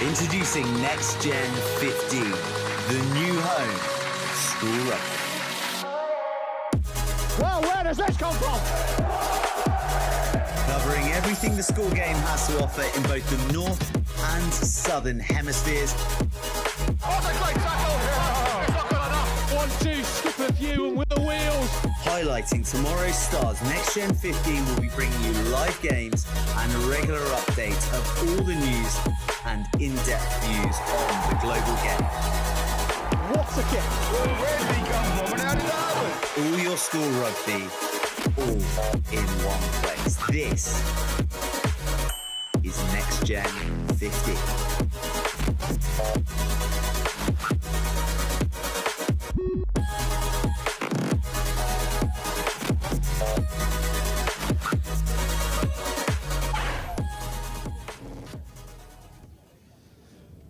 Introducing NextGenXV, the new home of school rugby. Well, where does this come from? Covering everything the school game has to offer in both the north and southern hemispheres. Oh, that's a great tackle! It's not good enough! 1-2, skip a few and with the wheels! Highlighting tomorrow's stars, NextGen15 will be bringing you live games and a regular update of all the news and in-depth views on the global game. What's a kick? Where did he come from and how did that happen? All your school rugby, all in one place. This is NextGen15.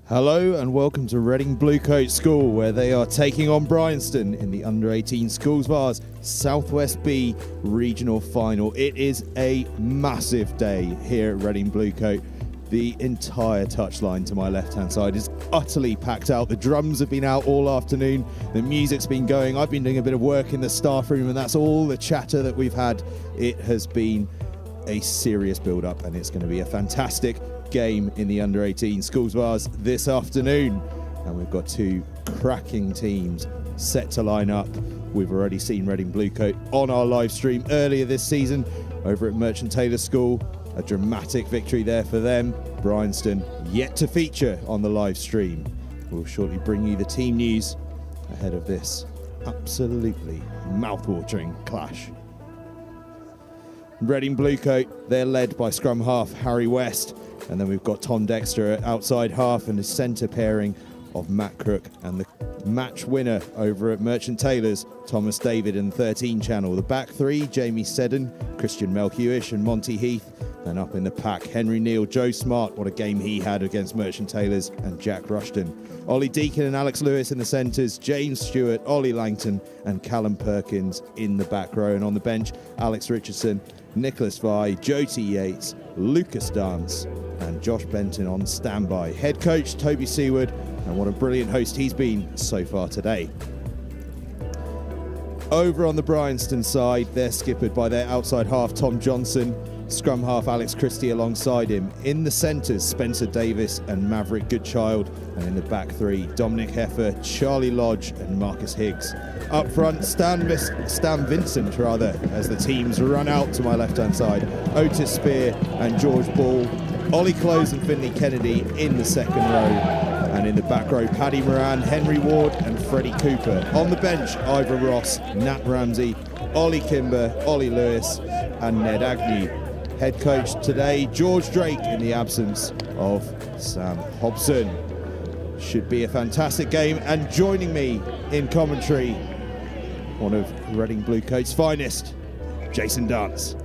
Hello and welcome to Reading Bluecoat School, where they are taking on Bryanston in the Under-18 Schools Vase Southwest B Regional Final. It is a massive day here at Reading Bluecoat. The entire touchline to my left-hand side is utterly packed out. The drums have been out all afternoon. The music's been going. I've been doing a bit of work in the staff room, and that's all the chatter that we've had. It has been a serious build-up, and it's going to be a fantastic game in the Under-18 Schools Vase this afternoon. And we've got two cracking teams set to line up. We've already seen Reading Bluecoat on our live stream earlier this season over at Merchant Taylor School. A dramatic victory there for them. Bryanston yet to feature on the live stream. We'll shortly bring you the team news ahead of this absolutely mouth-watering clash. Reading Bluecoat, they're led by scrum half Harry West, and then we've got Tom Dexter at outside half and a centre pairing of Matt Crook, and the match winner over at Merchant Taylor's, Thomas David in the 13 channel. The back three, Jamie Seddon, Christian Melchiwish and Monty Heath. And up in the pack, Henry Neal, Joe Smart, what a game he had against Merchant Taylor's, and Jack Rushton. Ollie Deacon and Alex Lewis in the centres, James Stewart, Ollie Langton and Callum Perkins in the back row. And on the bench, Alex Richardson, Nicholas Vi, Joti Yates, Lucas Dance and Josh Benton on standby. Head coach Toby Seward, and what a brilliant host he's been so far today. Over on the Bryanston side, they're skippered by their outside half Tom Johnson, scrum half Alex Christie alongside him. In the centres, Spencer Davis and Maverick Goodchild. And in the back three, Dominic Heffer, Charlie Lodge and Marcus Higgs. Up front, Stan Vincent, as the teams run out to my left-hand side. Otis Spear and George Ball. Ollie Close and Finley Kennedy in the second row. And in the back row, Paddy Moran, Henry Ward and Freddie Cooper. On the bench, Ivor Ross, Nat Ramsey, Ollie Kimber, Ollie Lewis and Ned Agnew. Head coach today, George Drake, in the absence of Sam Hobson. Should be a fantastic game. And joining me in commentary, one of Reading Bluecoat's finest, Jason Dance.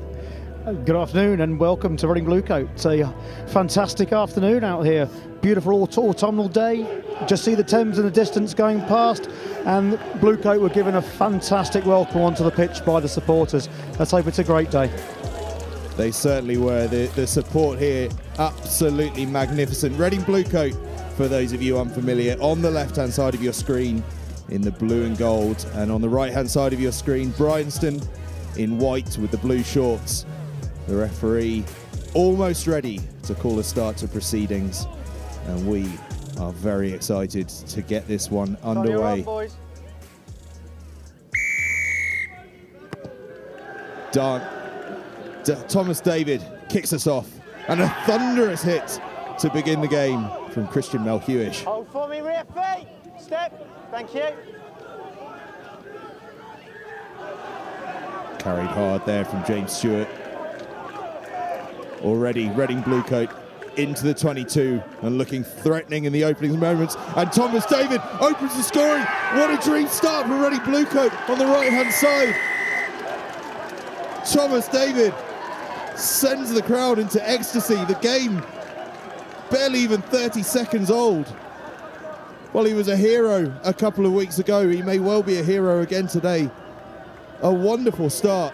Good afternoon and welcome to Reading Bluecoat. It's a fantastic afternoon out here. Beautiful autumnal day. Just see the Thames in the distance going past, and Bluecoat were given a fantastic welcome onto the pitch by the supporters. Let's hope it's a great day. They certainly were. The support here, absolutely magnificent. Reading Bluecoat, for those of you unfamiliar, on the left-hand side of your screen in the blue and gold, and on the right-hand side of your screen, Bryanston in white with the blue shorts. The referee almost ready to call a start to proceedings, and we are very excited to get this one underway. Thomas David kicks us off, and a thunderous hit to begin the game from Christian Melhuish. Hold for me, rear feet. Step. Thank you. Carried hard there from James Stewart. Already Reading Bluecoat into the 22 and looking threatening in the opening moments. And Thomas David opens the scoring. What a dream start for Reading Bluecoat on the right-hand side. Thomas David sends the crowd into ecstasy. The game barely even 30 seconds old. Well, he was a hero a couple of weeks ago. He may well be a hero again today. A wonderful start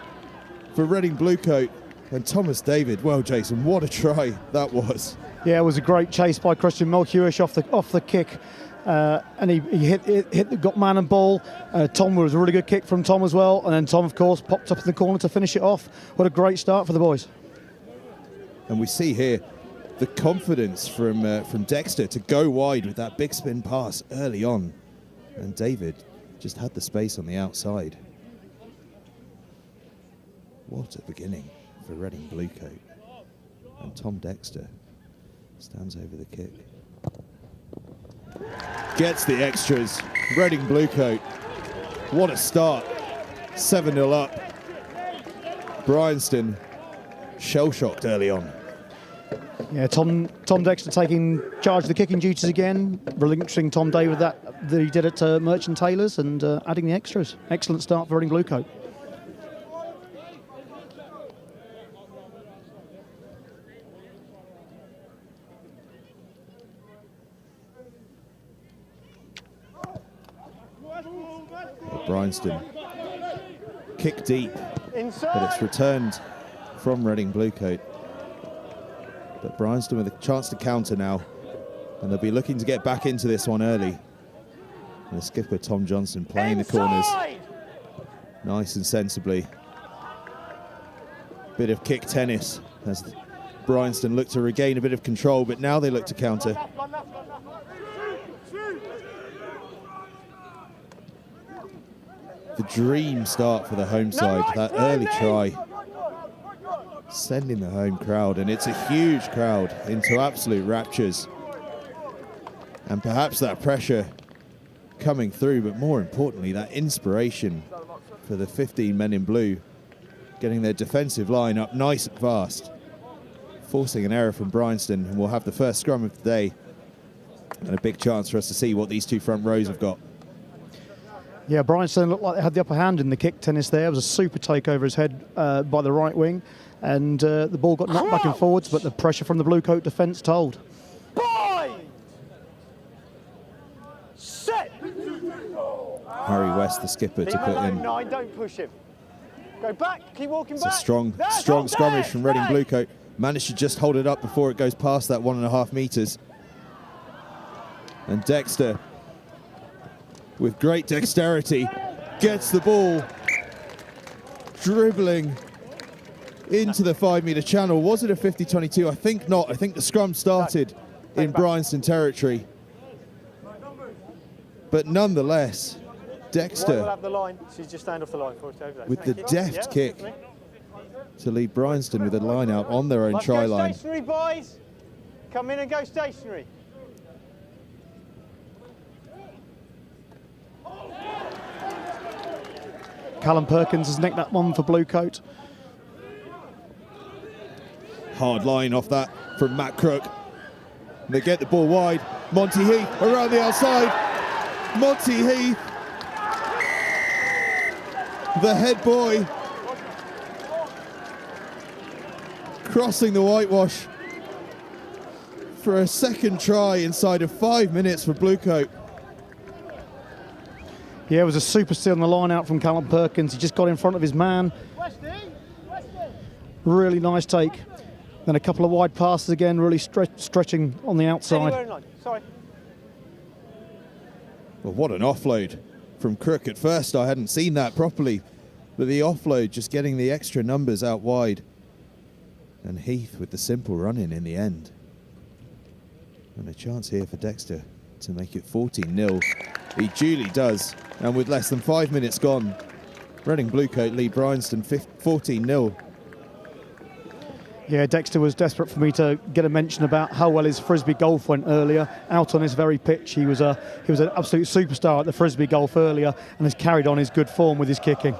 for Reading Bluecoat. And Thomas David, well, Jason, what a try that was. Yeah, it was a great chase by Christian Melhuish off the kick. And he got man and ball. Tom was a really good kick from Tom as well. And then Tom, of course, popped up in the corner to finish it off. What a great start for the boys. And we see here the confidence from Dexter to go wide with that big spin pass early on. And David just had the space on the outside. What a beginning for Reading Bluecoat. And Tom Dexter stands over the kick. Gets the extras. Reading Bluecoat. What a start. 7-0 up. Bryanston shell-shocked early on. Yeah, Tom Dexter taking charge of the kicking duties again, relinquishing Tom David that he did at Merchant Taylors, and adding the extras. Excellent start for Reading Bluecoat. Bryanston kick deep, but it's returned from Reading Bluecoat. But Bryanston with a chance to counter now, and they'll be looking to get back into this one early. And the skipper Tom Johnson playing the corners nice and sensibly. Bit of kick tennis as Bryanston look to regain a bit of control, but now they look to counter. The dream start for the home side, that early try, sending the home crowd, and it's a huge crowd, into absolute raptures. And perhaps that pressure coming through, but more importantly, that inspiration for the 15 men in blue, getting their defensive line up nice and fast, forcing an error from Bryanston, and we'll have the first scrum of the day, and a big chance for us to see what these two front rows have got. Yeah, Bryanston looked like they had the upper hand in the kick tennis there. It was a super take over his head by the right wing, and the ball got knocked back and forwards, but the pressure from the Bluecoat defence told. Set. Harry West, the skipper, to put in. Don't push him. Go back, keep walking back. It's a strong scrummage from Reading Bluecoat. Managed to just hold it up before it goes past that 1.5 metres. And Dexter, with great dexterity, gets the ball dribbling into the 5-metre channel. Was it a 50-22? I think not. I think the scrum started in Bryanston territory. But nonetheless, Dexter We'll have the line. She's just stand off the line for it over there. with the deft kick to lead Bryanston with a line out on their own try line. Stationary, boys. Come in and go stationary. Callum Perkins has nicked that one for Bluecoat. Hard line off that from Matt Crook. They get the ball wide. Monty Heath around the outside. Monty Heath, the head boy, crossing the whitewash for a second try inside of 5 minutes for Bluecoat. Yeah, it was a super steal on the line out from Callum Perkins. He just got in front of his man. Really nice take. Then a couple of wide passes again, really stretching on the outside. Sorry. Well, what an offload from Crook. At first I hadn't seen that properly, but the offload just getting the extra numbers out wide. And Heath with the simple run-in the end. And a chance here for Dexter to make it 14-0. He duly does. And with less than 5 minutes gone, Reading Bluecoat lead Bryanston 14-0. Yeah, Dexter was desperate for me to get a mention about how well his Frisbee golf went earlier. Out on this very pitch, he was an absolute superstar at the Frisbee golf earlier and has carried on his good form with his kicking.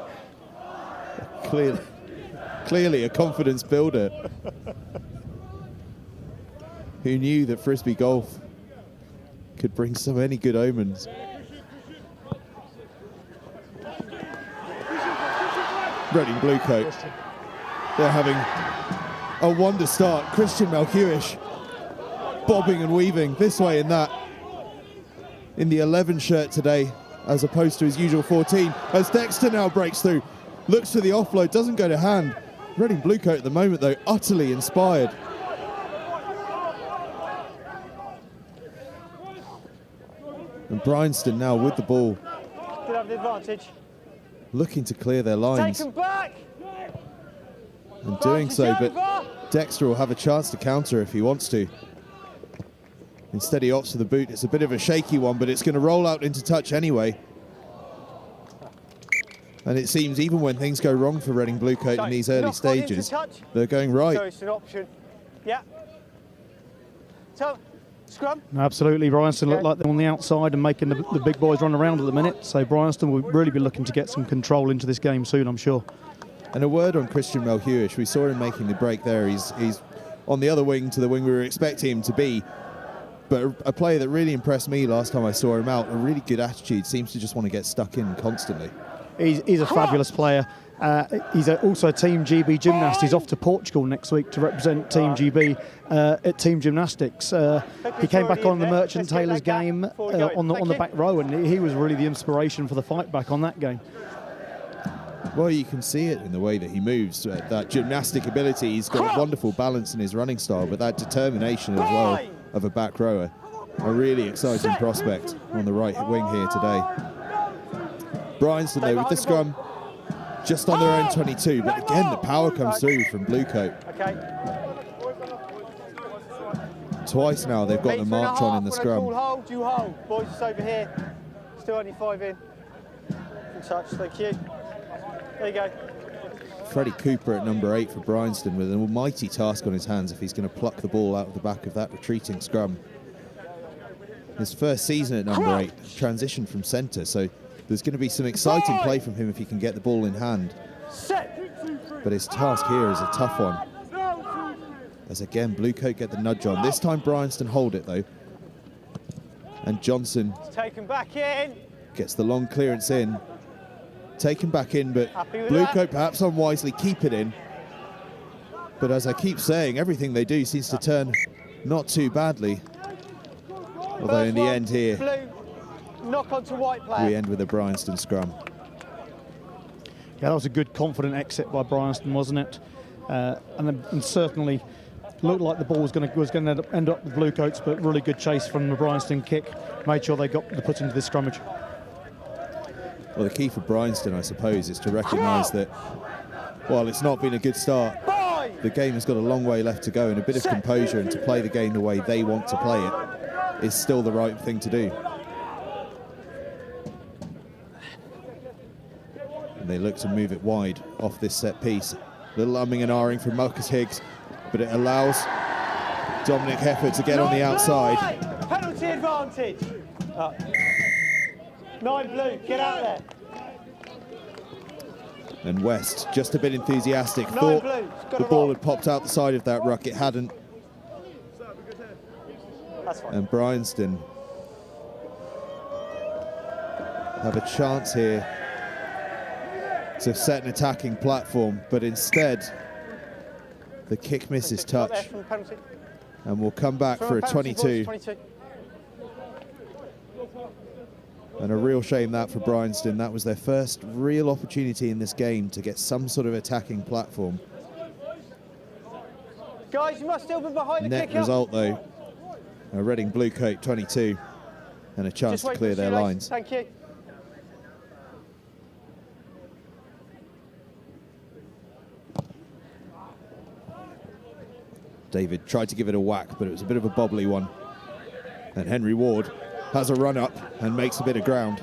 Clearly a confidence builder. Who knew that Frisbee golf could bring so many good omens? Reading Bluecoat, they're having a wonder start. Christian Malhewish bobbing and weaving this way and that in the 11 shirt today as opposed to his usual 14, as Dexter now breaks through, looks for the offload, doesn't go to hand. Reading Bluecoat at the moment though, utterly inspired. And Bryanston now with the ball, Did have the advantage. looking to clear their lines. Take him back. And doing so, but Dexter will have a chance to counter if he wants to. Instead he opts for the boot. It's a bit of a shaky one, but it's going to roll out into touch anyway. And it seems even when things go wrong for Reading Bluecoat in these early stages, they're going right. So it's an option. Yeah. So, scrum. Absolutely, Bryanston looked like they're on the outside and making the big boys run around at the minute. So Bryanston will really be looking to get some control into this game soon, I'm sure. And a word on Christian Malhewish. We saw him making the break there. He's on the other wing to the wing we were expecting him to be. But a player that really impressed me last time I saw him out. A really good attitude. Seems to just want to get stuck in constantly. He's a fabulous player. He's also a Team GB gymnast. He's off to Portugal next week to represent Team GB at Team Gymnastics. He came back on the Merchant Taylor's game on the back row, and he was really the inspiration for the fight back on that game. Well, you can see it in the way that he moves. That gymnastic ability. He's got wonderful balance in his running style, but that determination as well of a back rower. A really exciting prospect on the right wing here today. Bryanston though with the scrum, just on their own 22, but again the power comes through from Bluecoat. Okay. Twice now they've got the march on in the scrum. Hold, you hold. Boys, it's over here. Still only 5 in. In touch, thank you. There you go. Freddie Cooper at number 8 for Bryanston with an almighty task on his hands if he's going to pluck the ball out of the back of that retreating scrum. His first season at number 8, transition from centre, so there's going to be some exciting play from him if he can get the ball in hand. But his task here is a tough one. As again, Bluecoat get the nudge on. This time Bryanston hold it though. And Johnson Taken back in. gets the long clearance in. Taken back in, but Bluecoat perhaps unwisely keep it in. But as I keep saying, everything they do seems to turn not too badly. Although in the end here, Blue, knock onto white player. we end with a Bryanston scrum. Yeah, that was a good, confident exit by Bryanston, wasn't it? And certainly looked like the ball was going to end up with Bluecoats, but really good chase from the Bryanston kick. Made sure they got the put into this scrummage. Well, the key for Bryanston, I suppose, is to recognise that while it's not been a good start, the game has got a long way left to go, and a bit of composure and to play the game the way they want to play it is still the right thing to do. And they look to move it wide off this set piece. Little umming and ahhing from Marcus Higgs, but it allows Dominic Hefford to get on the outside. Penalty advantage. 9 blue, get out there. And West, just a bit enthusiastic, thought the ball had popped out the side of that ruck. It hadn't. That's fine. And Bryanston have a chance here to set an attacking platform, but instead The kick misses Got there touch, from the penalty. and we'll come back From for a penalty, 22. boys, 22. And a real shame that for Bryanston. That was their first real opportunity in this game to get some sort of attacking platform. Guys, you must still be behind the Net kick-up. result though, a Reading Blue Coat 22 and a chance Just to wait for clear the their shoelace. lines. Thank you. David tried to give it a whack, but it was a bit of a bobbly one. And Henry Ward has a run up and makes a bit of ground.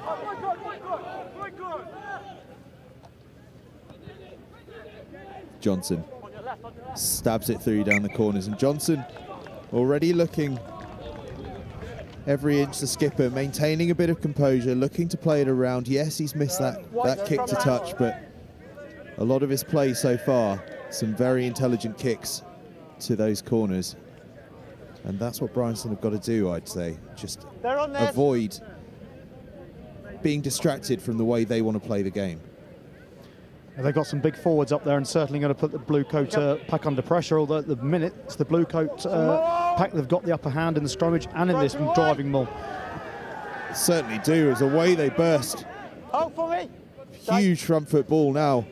Johnson stabs it through down the corners, and Johnson already looking every inch the skipper, maintaining a bit of composure, looking to play it around. Yes, he's missed that kick to touch, but a lot of his play so far, some very intelligent kicks to those corners. And that's what Bryanston have got to do, I'd say. Just They're on there. avoid being distracted from the way they want to play the game. They've got some big forwards up there and certainly going to put the Blue Coat pack under pressure, although at the minute it's the Blue Coat pack that have got the upper hand in the scrummage and in this driving maul. Certainly do, as away they burst. Hold for me. Huge front foot ball now.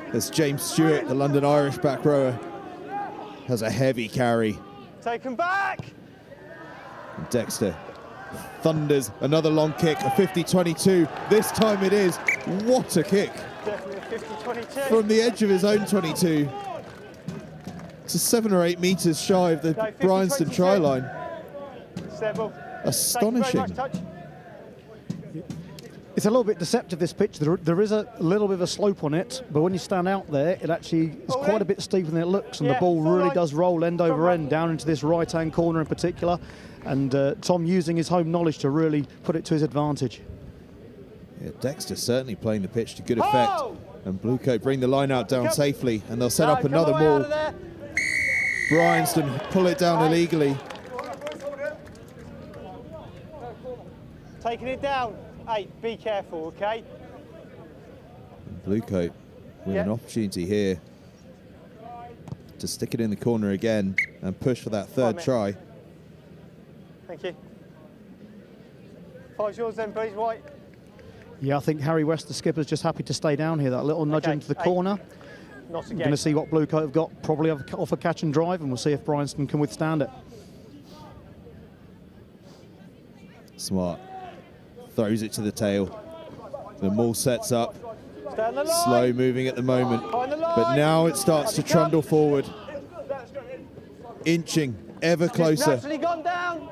As James Stewart, the London Irish back rower, has a heavy carry. Take him back. And Dexter thunders another long kick, a 50-22. This time it is. What a kick. Definitely a 50-22. From the edge of his own 22 to 7 or 8 metres shy of the No, 50, Bryanston 22. try line. Stable. Astonishing. Thank you very much, Touch. It's a little bit deceptive, this pitch. There is a little bit of a slope on it, but when you stand out there, it actually is Ball quite in. a bit steeper than it looks, and the Yeah, ball full really line. does roll end over Front end right. down into this right-hand corner in particular. And Tom using his home knowledge to really put it to his advantage. Yeah, Dexter certainly playing the pitch to good effect. Oh! And Blue Coat bring the line out down Come. safely, and they'll set No, up come another away out maul. of there. Bryanston pull it down illegally. Taking it down. Hey, be careful, okay? Blue Coat with Yeah. an opportunity here to stick it in the corner again and push for that third mate. try. Thank you. Five's yours then, please, White. Yeah, I think Harry West, the skipper's just happy to stay down here. That little nudge Okay, into the eight. corner. Not We're again. going to see what Blue Coat have got, probably off a catch and drive, and we'll see if Bryanston can withstand it. Smart. Throws it to the tail. The maul sets up. Stay on the line. Slow moving at the moment. Behind the line. But now it starts to Have you come? trundle forward. Inching ever It's closer. naturally gone down.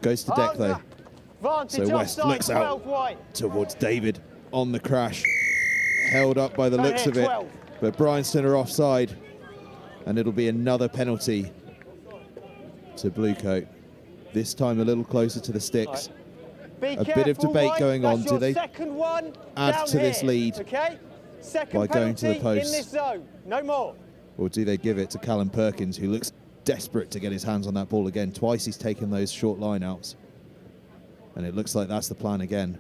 Goes to deck though. Vantage So West offside, looks out 12 White. towards David on the crash. Held up by the Down looks here, of it. 12. But Bryanston are offside. And it'll be another penalty to Blue Coat. This time a little closer to the sticks. Be A bit of careful, debate White. going That's on. Do your they second one add down to this here, lead okay? Second by going to the penalty post? in this zone. No more. Or do they give it to Callum Perkins, who looks desperate to get his hands on that ball again? Twice he's taken those short line outs. And it looks like that's the plan again.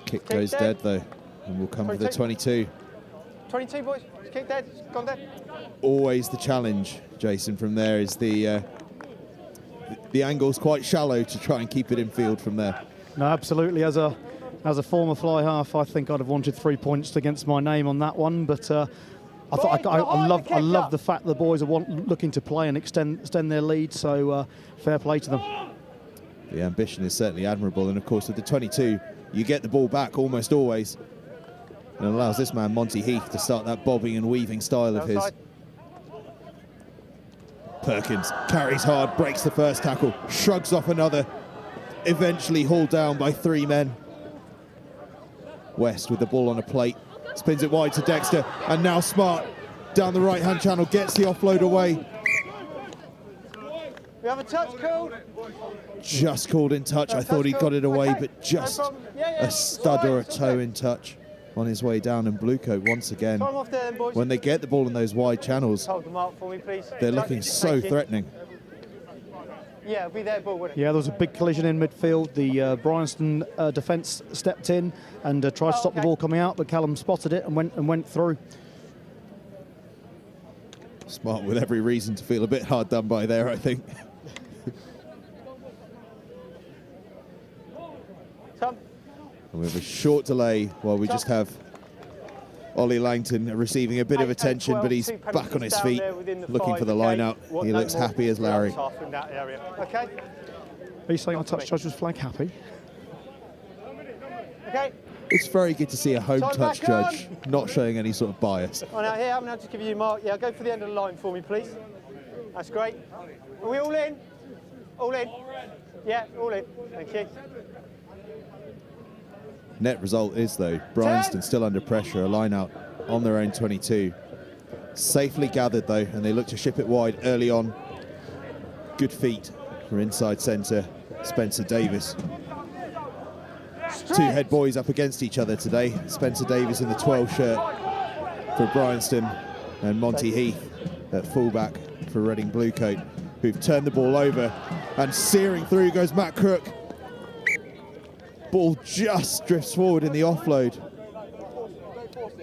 Kick goes dead though. And we'll come for the 22. 22, boys. It's kicked dead. It's gone dead. Always the challenge, Jason, from there is the angle's quite shallow to try and keep it in field from there. No, absolutely. As a former fly half, I think I'd have wanted 3 points against my name on that one. But I love the fact the boys are looking to play and extend their lead. So fair play to them. The ambition is certainly admirable, and of course with the 22, you get the ball back almost always. And it allows this man, Monty Heath, to start that bobbing and weaving style of his. Outside. Perkins carries hard, breaks the first tackle, shrugs off another, eventually hauled down by 3 men. West with the ball on a plate, spins it wide to Dexter, and now Smart down the right-hand channel, gets the offload away. We have a touch called. Just called in touch. I thought he got it away, but just a stud or a toe in touch on his way down. And Blue Coat once again, Time off there, then, boys. when they get the ball in those wide channels, Hold them up for me, please. they're Touch. looking so Thank you. threatening. Yeah, it'll be their ball, wouldn't it? Yeah, there was a big collision in midfield. The Bryanston defence stepped in and tried to stop the ball coming out, but Callum spotted it and went through. Smart with every reason to feel a bit hard done by there, I think. Tom. And we have a short delay while we just have Ollie Langton receiving a bit of attention, but he's back on his feet, looking for the line out. He looks happy as Larry. Okay. Are you saying our touch judge was flag happy? Okay. It's very good to see a home touch judge not showing any sort of bias. Oh, now here, I'm going to just give you a mark. Yeah, go for the end of the line for me, please. That's great. Are we all in? All in? Yeah, all in. Thank you. Net result is, though, Bryanston still under pressure, a line out on their own 22. Safely gathered, though, and they look to ship it wide early on. Good feet for inside centre, Spencer Davis. Two head boys up against each other today. Spencer Davis in the 12 shirt for Bryanston and Monty Heath at fullback for Reading Bluecoat, who've turned the ball over, and searing through goes Matt Crook. Ball just drifts forward in the offload.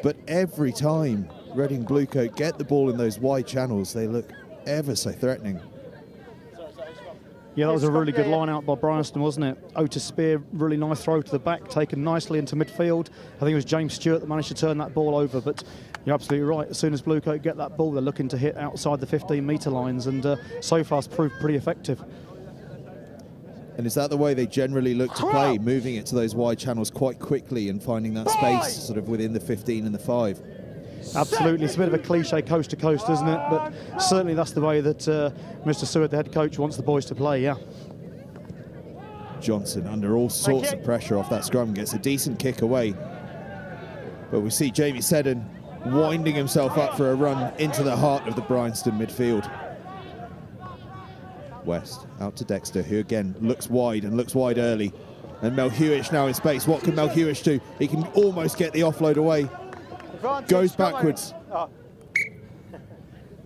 But every time Reading Bluecoat get the ball in those wide channels, they look ever so threatening. Yeah, that was a really good line out by Bryanston, wasn't it? Otis Spear, really nice throw to the back, taken nicely into midfield. I think it was James Stewart that managed to turn that ball over, but you're absolutely right. As soon as Bluecoat get that ball, they're looking to hit outside the 15-metre lines, and so far it's proved pretty effective. And is that the way they generally look to play, moving it to those wide channels quite quickly and finding that space sort of within the 15 and the 5? Absolutely, it's a bit of a cliche coast to coast, isn't it? But certainly that's the way that Mr. Seward, the head coach, wants the boys to play, yeah. Johnson, under all sorts of pressure off that scrum, gets a decent kick away. But we see Jamie Seddon winding himself up for a run into the heart of the Bryanston midfield. West out to Dexter, who again looks wide and looks wide early. And Mel Hewish now in space. What can Mel Hewish do? He can almost get the offload away. Advantage, goes backwards. Oh.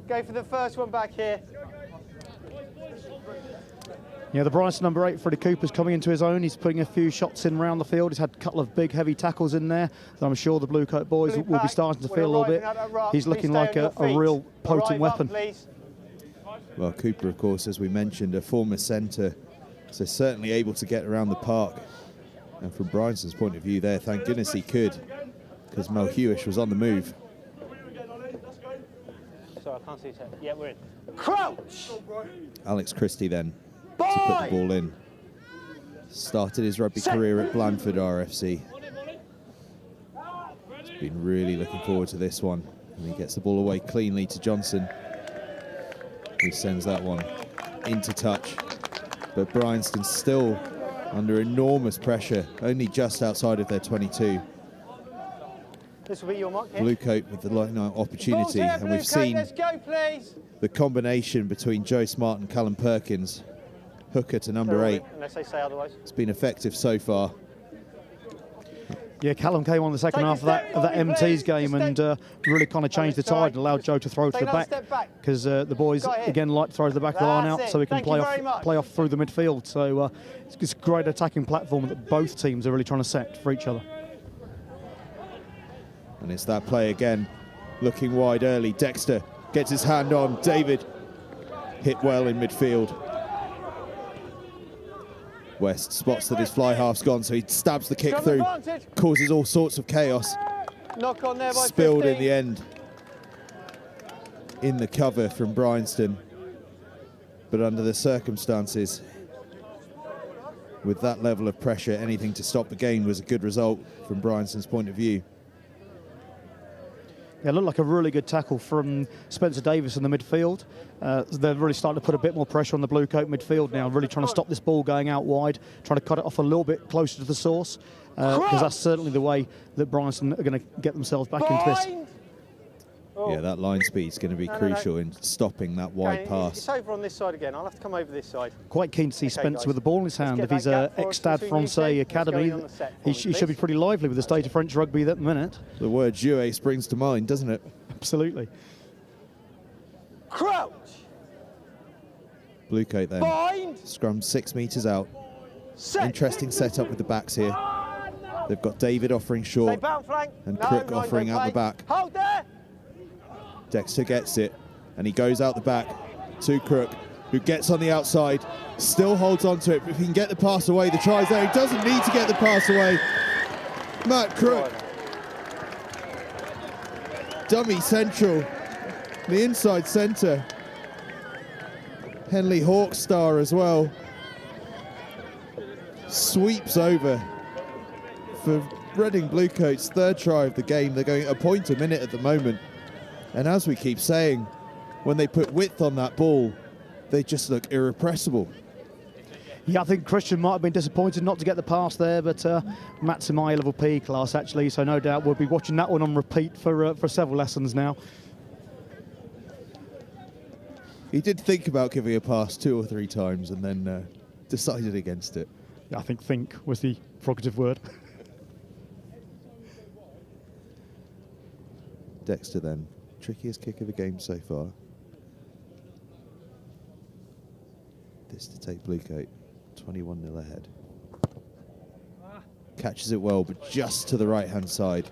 Go for the first one back here. Yeah, the Bryanston number 8, Freddie Cooper's coming into his own. He's putting a few shots in around the field. He's had a couple of big, heavy tackles in there that I'm sure the Bluecoat boys will be starting to feel a little bit. He's looking like a real potent weapon. Well, Cooper, of course, as we mentioned, a former centre, so certainly able to get around the park. And from Bryanston's point of view there, thank goodness he could, because Mel Hewish was on the move. Sorry, I can't see his head. Yeah, we're in. Crouch! Alex Christie then to put the ball in. Started his rugby career at Blandford RFC. He's been really looking forward to this one. And he gets the ball away cleanly to Johnson, who sends that one into touch. But Bryanston still under enormous pressure, only just outside of their 22. This will be your mark here. Bluecoat with the line out opportunity, here, and we've Bluecoat, seen let's go, please. the combination between Joe Smart and Callum Perkins, hooker to number 8. Unless they say otherwise. It's been effective so far. Yeah, Callum came on the second half of that MT's game and really kind of changed the tide and allowed Joe to throw to the back, because the boys again like to throw to the back of the line out so we can play off through the midfield. So it's a great attacking platform that both teams are really trying to set for each other. And it's that play again, looking wide early. Dexter gets his hand on. David hit well in midfield. West spots that his fly half's gone, so he stabs the kick through, causes all sorts of chaos. Knock on there by Spilled 15. in the end in the cover from Bryanston. But under the circumstances, with that level of pressure, anything to stop the game was a good result from Bryanston's point of view. Yeah, it looked like a really good tackle from Spencer Davis in the midfield. They're really starting to put a bit more pressure on the Bluecoat midfield now, really trying to stop this ball going out wide, trying to cut it off a little bit closer to the source, because that's certainly the way that Bryanston are going to get themselves back into this. Yeah, that line speed is going to be crucial in stopping that wide pass. It's over on this side again. I'll have to come over this side. Quite keen to see Spencer guys. with the ball in his hand. If he's ex-Stade Francais Academy, he should be pretty lively with the state of French rugby at the minute. The word jouer springs to mind, doesn't it? Absolutely. Crouch! Bluecoat then. Bind. Scrum 6 metres out. Set. Interesting setup with the backs here. They've got David offering Stay short bound flank. and No, Crook right, offering don't out the play. back. Hold there. Dexter gets it, and he goes out the back to Crook, who gets on the outside, still holds on to it. But if he can get the pass away, the try's there. He doesn't need to get the pass away. Matt Crook. Dummy central. The inside centre. Henley Hawk star as well. Sweeps over for Reading Bluecoats' third try of the game. They're going a point a minute at the moment. And as we keep saying, when they put width on that ball, they just look irrepressible. Yeah, I think Christian might have been disappointed not to get the pass there, but Matt's in my level P class actually, so no doubt we'll be watching that one on repeat for several lessons now. He did think about giving a pass 2 or 3 times and then decided against it. Yeah, I think was the prerogative word. Dexter then, trickiest kick of the game so far. This to take Bluecoat 21-0 ahead. Catches it well, but just to the right-hand side.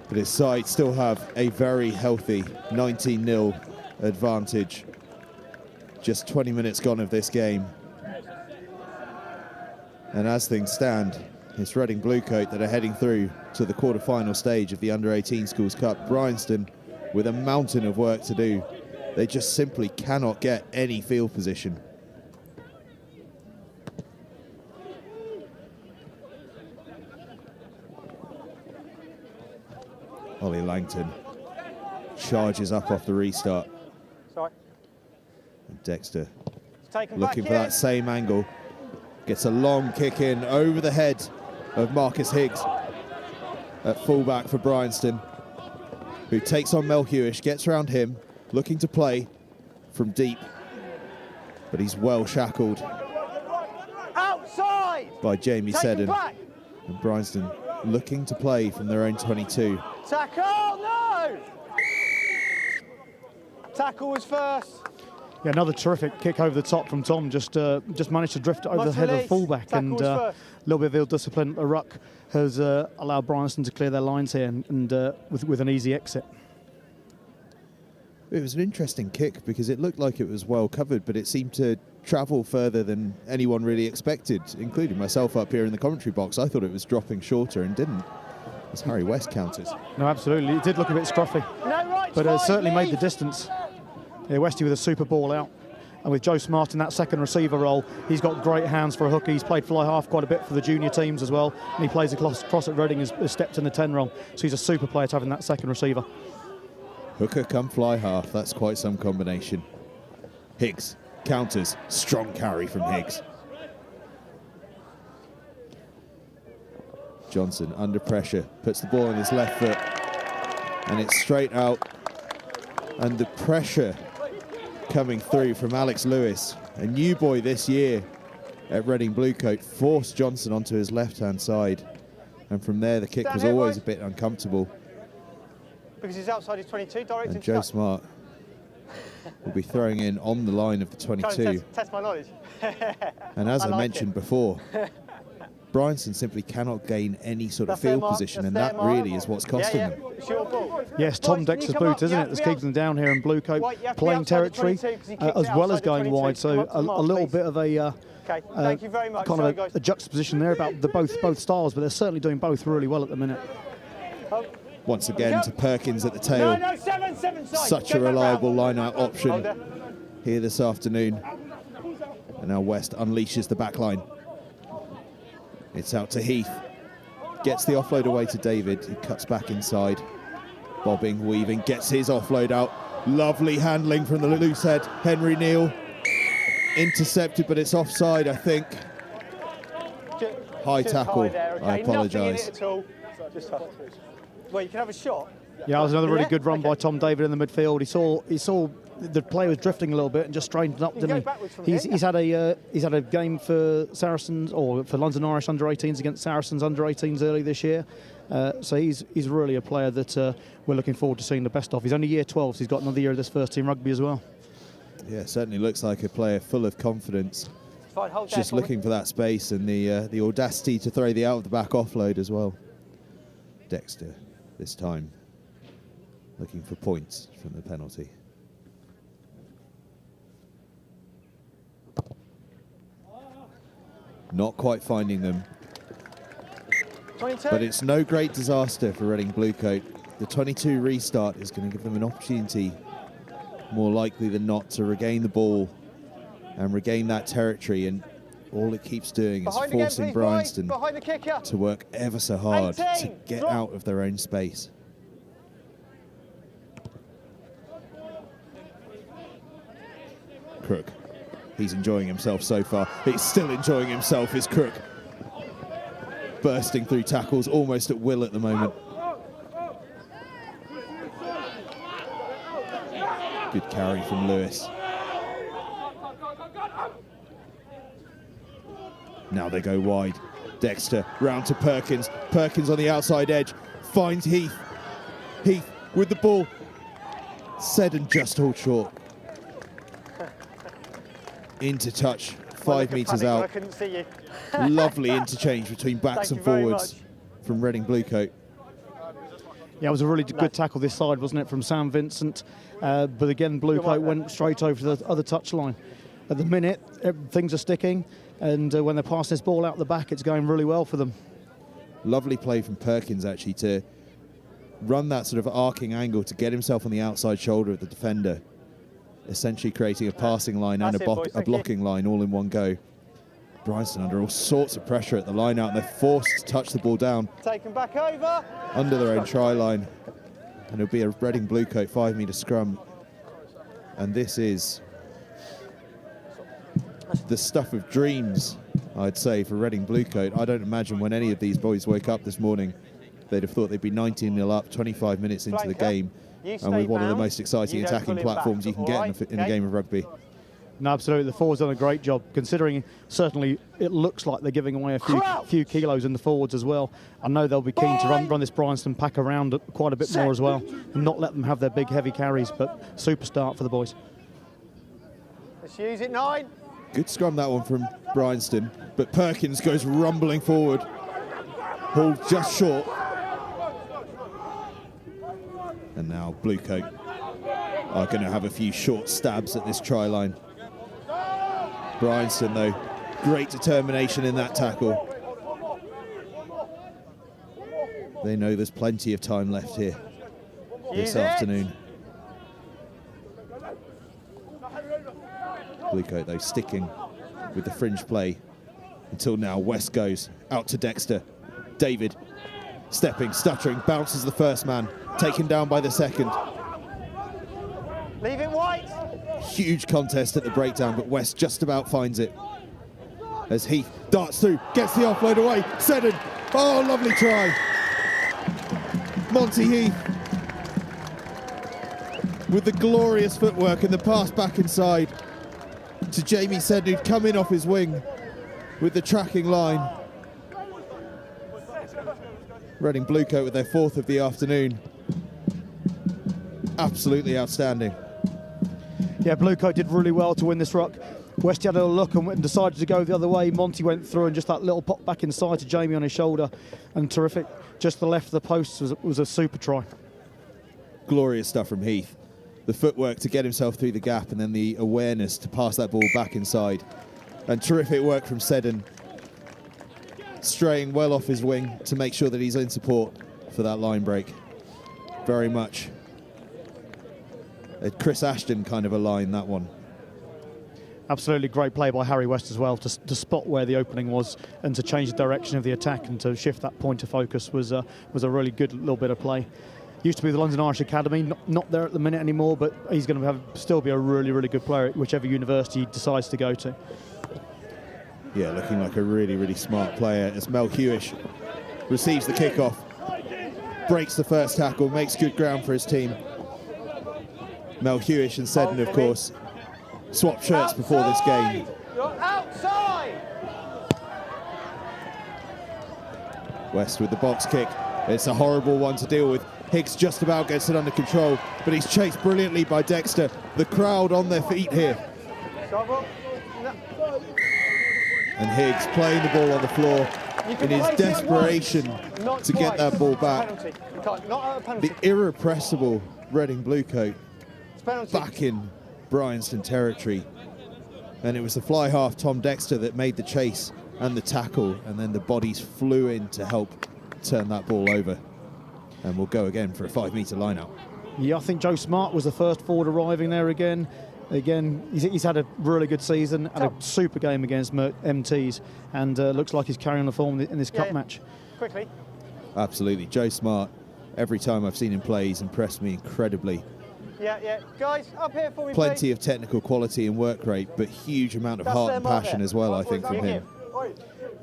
But his side still have a very healthy 19-0 advantage. Just 20 minutes gone of this game. And as things stand, it's Reading Bluecoat that are heading through to the quarter-final stage of the Under-18 Schools Cup. Bryanston with a mountain of work to do. They just simply cannot get any field position. Ollie Langton charges up off the restart. Sorry. And Dexter Taken looking back for in. that same angle. Gets a long kick in over the head of Marcus Higgs at fullback for Bryanston, who takes on Mel Hewish, gets around him, looking to play from deep, but he's well shackled Outside. by Jamie Take Seddon. it back. And Bryanston looking to play from their own 22. Tackle. No. Tackle was first. Yeah, another terrific kick over the top from Tom. Just managed to drift over the Nice head of the release. fullback, Tackle and was a first. little bit of ill discipline at the ruck has allowed Bryanston to clear their lines here, and with an easy exit. It was an interesting kick because it looked like it was well covered, but it seemed to travel further than anyone really expected, including myself up here in the commentary box. I thought it was dropping shorter and didn't, as Harry West counters. No, absolutely. It did look a bit scruffy, No right. but certainly made the leave. distance. Yeah, Westy with a super ball out. And with Joe Smart in that second receiver role, he's got great hands for a hooker. He's played fly half quite a bit for the junior teams as well. And he plays across at Reading, has stepped in the 10 role. So he's a super player to have in that second receiver. Hooker come fly half, that's quite some combination. Higgs counters, strong carry from Higgs. Johnson under pressure, puts the ball on his left foot, and it's straight out. And the pressure coming through from Alex Lewis, a new boy this year at Reading Bluecoat, forced Johnson onto his left-hand side. And from there, the kick Stand was here, always a boys. bit uncomfortable. Because he's outside his 22, direct And Joe touch. Smart will be throwing in on the line of the Trying 22. to test my knowledge. And as I like mentioned it. before, Bryanston simply cannot gain any sort of That's their field mark, position, that's and their that mark. really is what's costing them. It's your ball. Yes, Tom Boys, can you Dexter's come boot, up? isn't You it, that's have to be keeping them down here in Bluecoat, Right, you have to be playing outside the territory, 22 'cause he kicked as it well as outside the going 22. wide. So Come up to a the mark, little please. bit of a Okay, thank you very much. kind Sorry, of guys. a juxtaposition there about the both styles, but they're certainly doing both really well at the minute. Once again to Perkins at the tail. No, 7 side. Such Go a back reliable round. line-out Hold option there. here this afternoon. And now West unleashes the back line. It's out to Heath. Gets the offload away to David. He cuts back inside. Bobbing, weaving, gets his offload out. Lovely handling from the loose head. Henry Neal. Intercepted, but it's offside, I think. High Just tackle. high there, okay? I Nothing in apologise. it at all. Just tough. Well, you can have a shot. Yeah, that was another really Yeah? good run by Okay. Tom David in the midfield. He saw the player was drifting a little bit and just straightened up, You can didn't go backwards from he? here, He's had a game for Saracens or for London Irish under-18s against Saracens under-18s early this year. So he's really a player that we're looking forward to seeing the best of. He's only year 12, so he's got another year of this first team rugby as well. Yeah, certainly looks like a player full of confidence. Fine, hold there Just for me. looking for that space and the audacity to throw the out-of-the-back offload as well. Dexter, this time, looking for points from the penalty. Not quite finding them, 22. but it's no great disaster for Reading Bluecoat. The 22 restart is going to give them an opportunity, more likely than not, to regain the ball and regain that territory, and all it keeps doing is Behind again, forcing please, boys. Bryanston Behind the kicker. to work ever so hard 18, to get drop. out of their own space. Crook, he's enjoying himself so far. He's still enjoying himself, is Crook. Bursting through tackles almost at will at the moment. Good carry from Lewis. Now they go wide. Dexter round to Perkins. Perkins on the outside edge. Finds Heath. Heath with the ball. Seddon just hold short. Into touch. 5 metres out. I couldn't see you. Lovely interchange between backs Thank and you very forwards from Reading Bluecoat. Yeah, it was a really good tackle this side, wasn't it, from Sam Vincent? But again, Bluecoat went straight over to the other touchline. At the minute, things are sticking, and when they pass this ball out the back, it's going really well for them. Lovely play from Perkins, actually, to run that sort of arcing angle to get himself on the outside shoulder of the defender, essentially creating a passing line and That's it, boys, a thank you. blocking line all in one go. Bryanston under all sorts of pressure at the line out, and they're forced to touch the ball down Take them back over. under their own try line. And it'll be a Reading Bluecoat 5 metre scrum. And this is the stuff of dreams, I'd say, for Reading Bluecoat. I don't imagine when any of these boys woke up this morning, they'd have thought they'd be 19-0 up 25 minutes into the Flanker, game, you and stay with one of the bound, most exciting you don't attacking pull him back, platforms you can get alright? in a game of rugby. No, absolutely. The forwards done a great job, considering certainly it looks like they're giving away a few kilos in the forwards as well. I know they'll be keen to run this Bryanston pack around quite a bit more as well, and not let them have their big heavy carries, but super start for the boys. Let's use it, 9. Good scrum, that one from Bryanston, but Perkins goes rumbling forward. Hauled just short. And now Bluecoat are going to have a few short stabs at this try line. Bryanston, though, great determination in that tackle. They know there's plenty of time left here this afternoon. Bluecoat, though, sticking with the fringe play until now. West goes out to Dexter. David stepping, stuttering, bounces the first man, taken down by the second. Leave it white. Huge contest at the breakdown, but West just about finds it. As Heath darts through, gets the offload away. Seddon, oh, lovely try. Monty Heath with the glorious footwork and the pass back inside to Jamie Seddon, who'd come in off his wing with the tracking line. Reading Bluecoat with their 4th of the afternoon. Absolutely outstanding. Yeah, Bluecoat did really well to win this ruck. West had a look and decided to go the other way. Monty went through, and just that little pop back inside to Jamie on his shoulder, and terrific. Just the left of the post was a super try. Glorious stuff from Heath. The footwork to get himself through the gap, and then the awareness to pass that ball back inside. And terrific work from Seddon, straying well off his wing to make sure that he's in support for that line break. Very much a Chris Ashton kind of a line, that one. Absolutely great play by Harry West as well to spot where the opening was and to change the direction of the attack and to shift that point of focus was a really good little bit of play. Used to be the London Irish Academy, not there at the minute anymore, but he's going to still be a really, really good player at whichever university he decides to go to. Yeah, looking like a really, really smart player as Mel Hewish receives the kickoff, breaks the first tackle, makes good ground for his team. Mel Hewish and Seddon, of course, swapped shirts before this game. You're outside. West with the box kick. It's a horrible one to deal with. Higgs just about gets it under control, but he's chased brilliantly by Dexter. The crowd on their feet here. And Higgs playing the ball on the floor in his desperation to get that ball back. The irrepressible Reading Bluecoat back in Bryanston territory. And it was the fly half Tom Dexter that made the chase and the tackle, and then the bodies flew in to help turn that ball over. And we'll go again for a 5-metre line-out. Yeah, I think Joe Smart was the first forward arriving there again. He's had a really good season, had a super game against MTs, and looks like he's carrying the form in this cup match. Quickly. Absolutely. Joe Smart, every time I've seen him play, he's impressed me incredibly. Yeah. Guys, up here for me, Plenty please. of technical quality and work rate, but huge amount of heart and passion as well, I think, from him.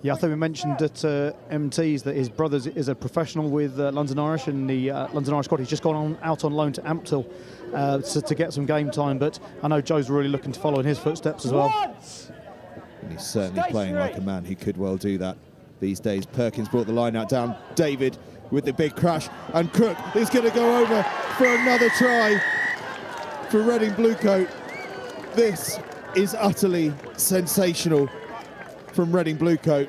Yeah, I think we mentioned at MTs that his brother is a professional with London Irish, and the London Irish squad. He's just gone out on loan to Ampthill to get some game time, but I know Joe's really looking to follow in his footsteps as well. And he's certainly playing like a man who could well do that these days. Perkins brought the line out down. David with the big crash, and Crook is going to go over for another try for Reading Bluecoat. This is utterly sensational from Reading Bluecoat,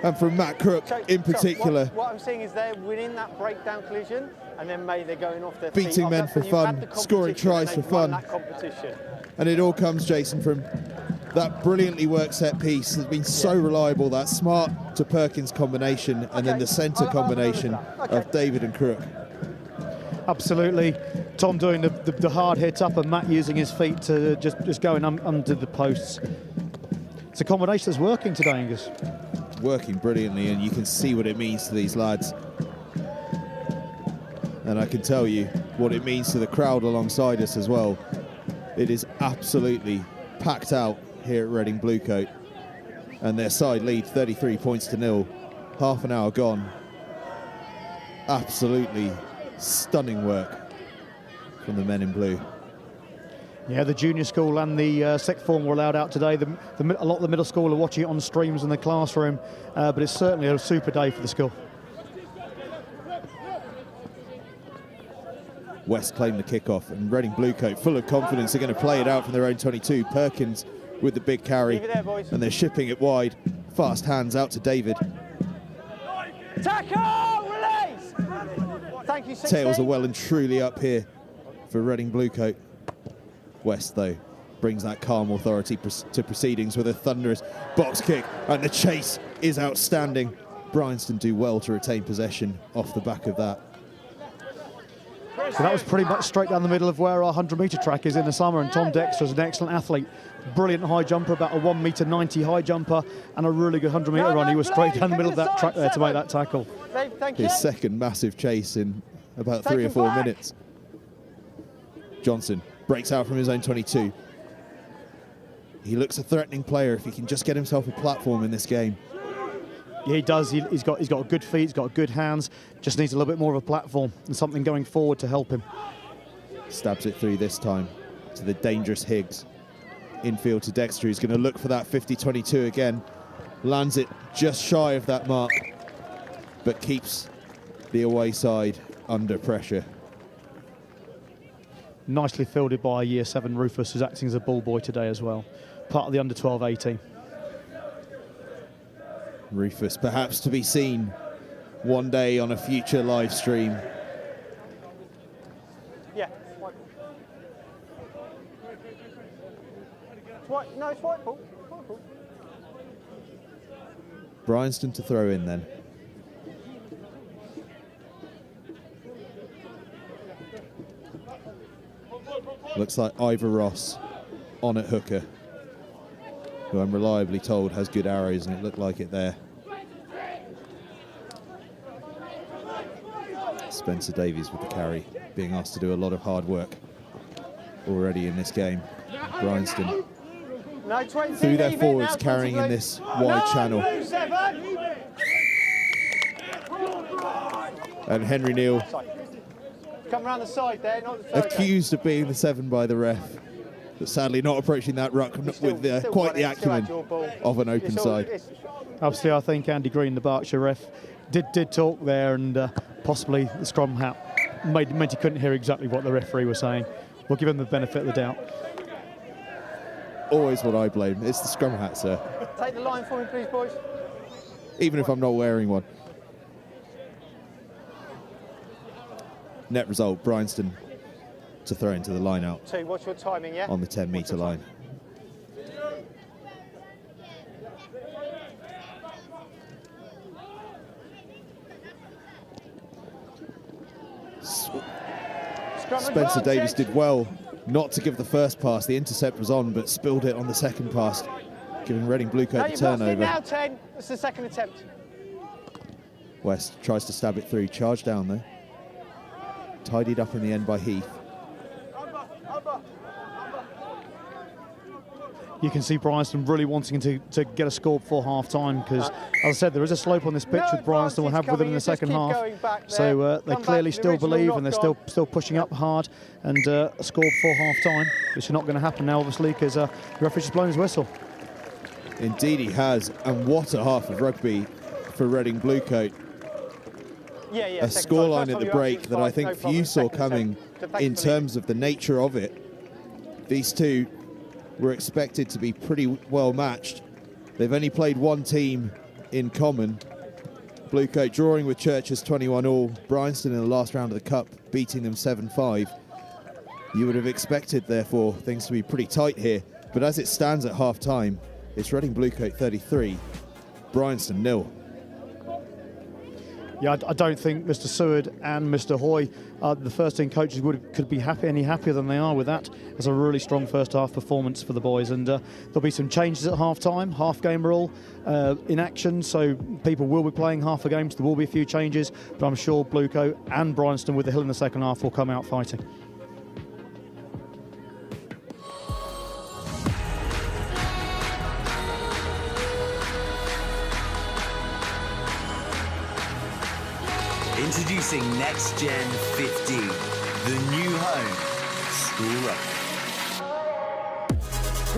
and from Matt Crook in particular. What I'm seeing is they're winning that breakdown collision, and then maybe they're going off their feet. Beating men for fun, scoring tries for fun. And it all comes, Jason, from that brilliantly worked set piece that's been so reliable, that Smart to Perkins combination, and then the centre combination of David and Crook. Absolutely. Tom doing the hard hit up, and Matt using his feet to just going under the posts. It's a combination that's working today, Angus. Working brilliantly, and you can see what it means to these lads. And I can tell you what it means to the crowd alongside us as well. It is absolutely packed out here at Reading Bluecoat, and their side lead 33 points to 0. Half an hour gone. Absolutely stunning work from the men in blue. Yeah, the junior school and the sixth form were allowed out today. A lot of the middle school are watching it on streams in the classroom, but it's certainly a super day for the school. West claim the kickoff, and Reading Bluecoat, full of confidence, are going to play it out from their own 22. Perkins with the big carry, and they're shipping it wide. Fast hands out to David. Tackle! Release! Thank you, 16. Tails are well and truly up here for Reading Bluecoat. West, though, brings that calm authority to proceedings with a thunderous box kick, and the chase is outstanding. Bryanston do well to retain possession off the back of that. So that was pretty much straight down the middle of where our 100-metre track is in the summer, and Tom Dexter is an excellent athlete. Brilliant high jumper, about a 1.90 high jumper, and a really good 100-metre run. He was straight down the middle of that track there to make that tackle. His second massive chase in about 3 or 4 minutes. Johnson breaks out from his own 22. He looks a threatening player if he can just get himself a platform in this game. Yeah, he does. He's got good feet, he's got good hands. Just needs a little bit more of a platform and something going forward to help him. Stabs it through this time to the dangerous Higgs. Infield to Dexter, who's going to look for that 50-22 again. Lands it just shy of that mark, but keeps the away side under pressure. Nicely fielded by Year 7 Rufus, who's acting as a ball boy today as well. Part of the under-12-18. Rufus, perhaps to be seen one day on a future live stream. Yeah. White. No, it's white ball. Bryanston to throw in then. Looks like Ivor Ross on at hooker, who I'm reliably told has good arrows, and it looked like it there. Spencer Davies with the carry, being asked to do a lot of hard work already in this game. Bryanston through their forwards, carrying in this wide channel. And Henry Neal, come around the side there, not the accused of being the 7 by the ref, but sadly not approaching that ruck with quite the acumen of an open side. Obviously, I think Andy Green, the Berkshire ref, did talk there, and possibly the scrum hat meant he couldn't hear exactly what the referee was saying. We'll give him the benefit of the doubt. Always what I blame. It's the scrum hat, sir. Take the line for me, please, boys. Even if I'm not wearing one. Net result, Bryanston to throw into the line out 2, what's your timing, yeah? on the 10-metre line. Spencer Davies did well not to give the first pass. The intercept was on, but spilled it on the second pass, giving Reading Bluecoat the turnover. Now 10. It's the second attempt. West tries to stab it through. Charge down there. Tidied up in the end by Heath. You can see Bryanston really wanting to get a score before half-time because, as I said, there is a slope on this pitch with Bryanston. We'll have with them in the second half. So they clearly still believe and they're still pushing up hard and a score before half-time, which is not going to happen now, obviously, because the referee's blown his whistle. Indeed he has, and what a half of rugby for Reading Bluecoat. A scoreline at the break that I think few saw coming in terms of the nature of it. These two were expected to be pretty well matched. They've only played one team in common. Bluecoat drawing with Churches 21-all. Bryanston in the last round of the Cup beating them 7-5. You would have expected, therefore, things to be pretty tight here. But as it stands at half-time, it's Reading Bluecoat 33, Bryanston 0. Yeah, I don't think Mr. Seward and Mr. Hoy, the first team coaches, could be any happier than they are with that. It's a really strong first half performance for the boys, and there'll be some changes at half time, half game rule in action, so people will be playing half a game, so there will be a few changes, but I'm sure Bluecoat and Bryanston with the hill in the second half will come out fighting. Introducing NextGenXV, the new home school rugby.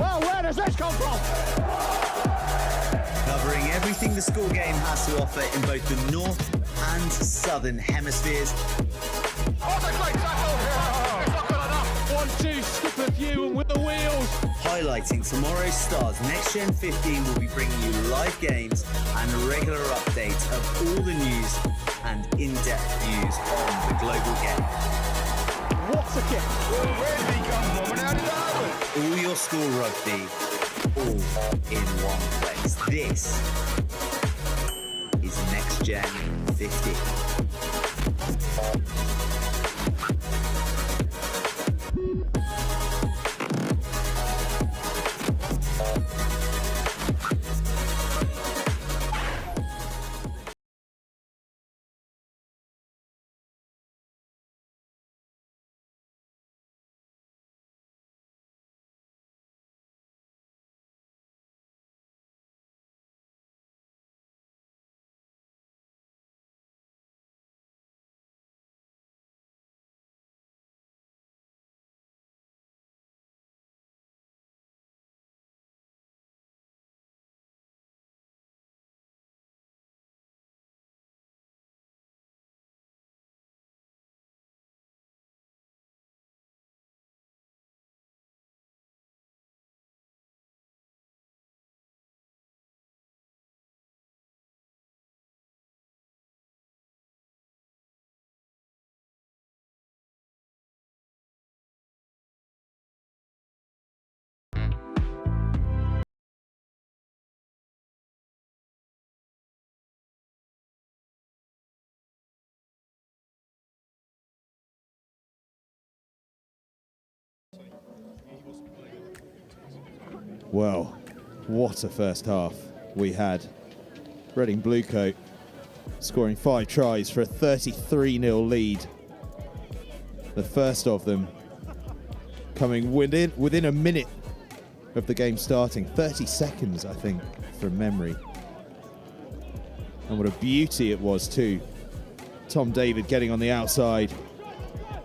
Well, where does this come from? Covering everything the school game has to offer in both the north and southern hemispheres. Oh, the great tackle here! It's not good enough. 1-2, skip a few and with the wheels. Highlighting tomorrow's stars, NextGen15 will be bringing you live games and a regular update of all the news and in-depth views on the global game. What's a kick? Where did he come from and how did that happen? All your school rugby, all in one place. This is NextGen15. Well, what a first half we had. Reading Bluecoat scoring 5 tries for a 33-0 lead. The first of them coming within a minute of the game starting. 30 seconds, I think, from memory. And what a beauty it was too. Tom David getting on the outside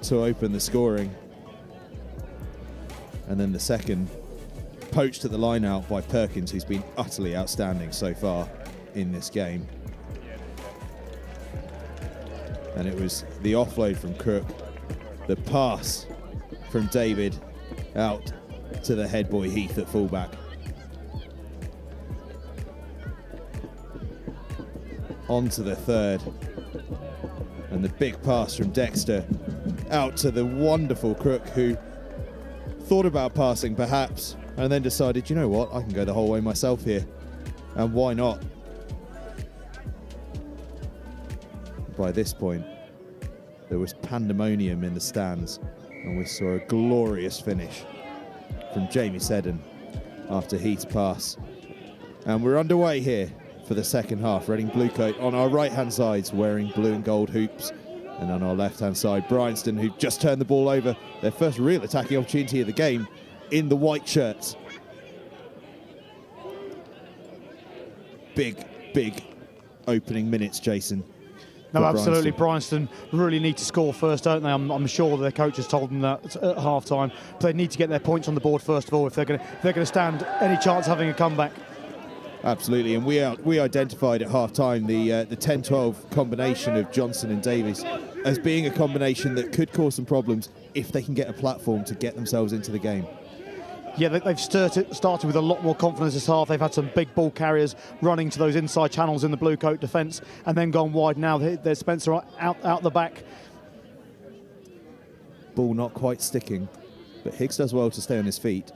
to open the scoring. And then the second poached at the line out by Perkins, who's been utterly outstanding so far in this game. And it was the offload from Crook, the pass from David out to the head boy Heath at fullback. On to the third. And the big pass from Dexter out to the wonderful Crook, who thought about passing perhaps, and then decided, you know what, I can go the whole way myself here. And why not? By this point, there was pandemonium in the stands, and we saw a glorious finish from Jamie Seddon after Heath's pass. And we're underway here for the second half. Reading Bluecoat on our right-hand sides wearing blue and gold hoops, and on our left-hand side, Bryanston, who just turned the ball over, their first real attacking opportunity of the game, in the white shirts. Big opening minutes, Jason. No, absolutely. Bryanston really need to score first, don't they? I'm sure their coach has told them that at half-time. But they need to get their points on the board first of all if they're going to stand any chance of having a comeback. Absolutely, and we identified at half-time the 10-12 combination of Johnson and Davies as being a combination that could cause some problems if they can get a platform to get themselves into the game. Yeah, they've started with a lot more confidence this half. They've had some big ball carriers running to those inside channels in the Bluecoat defence and then gone wide now. There's Spencer out the back. Ball not quite sticking, but Higgs does well to stay on his feet.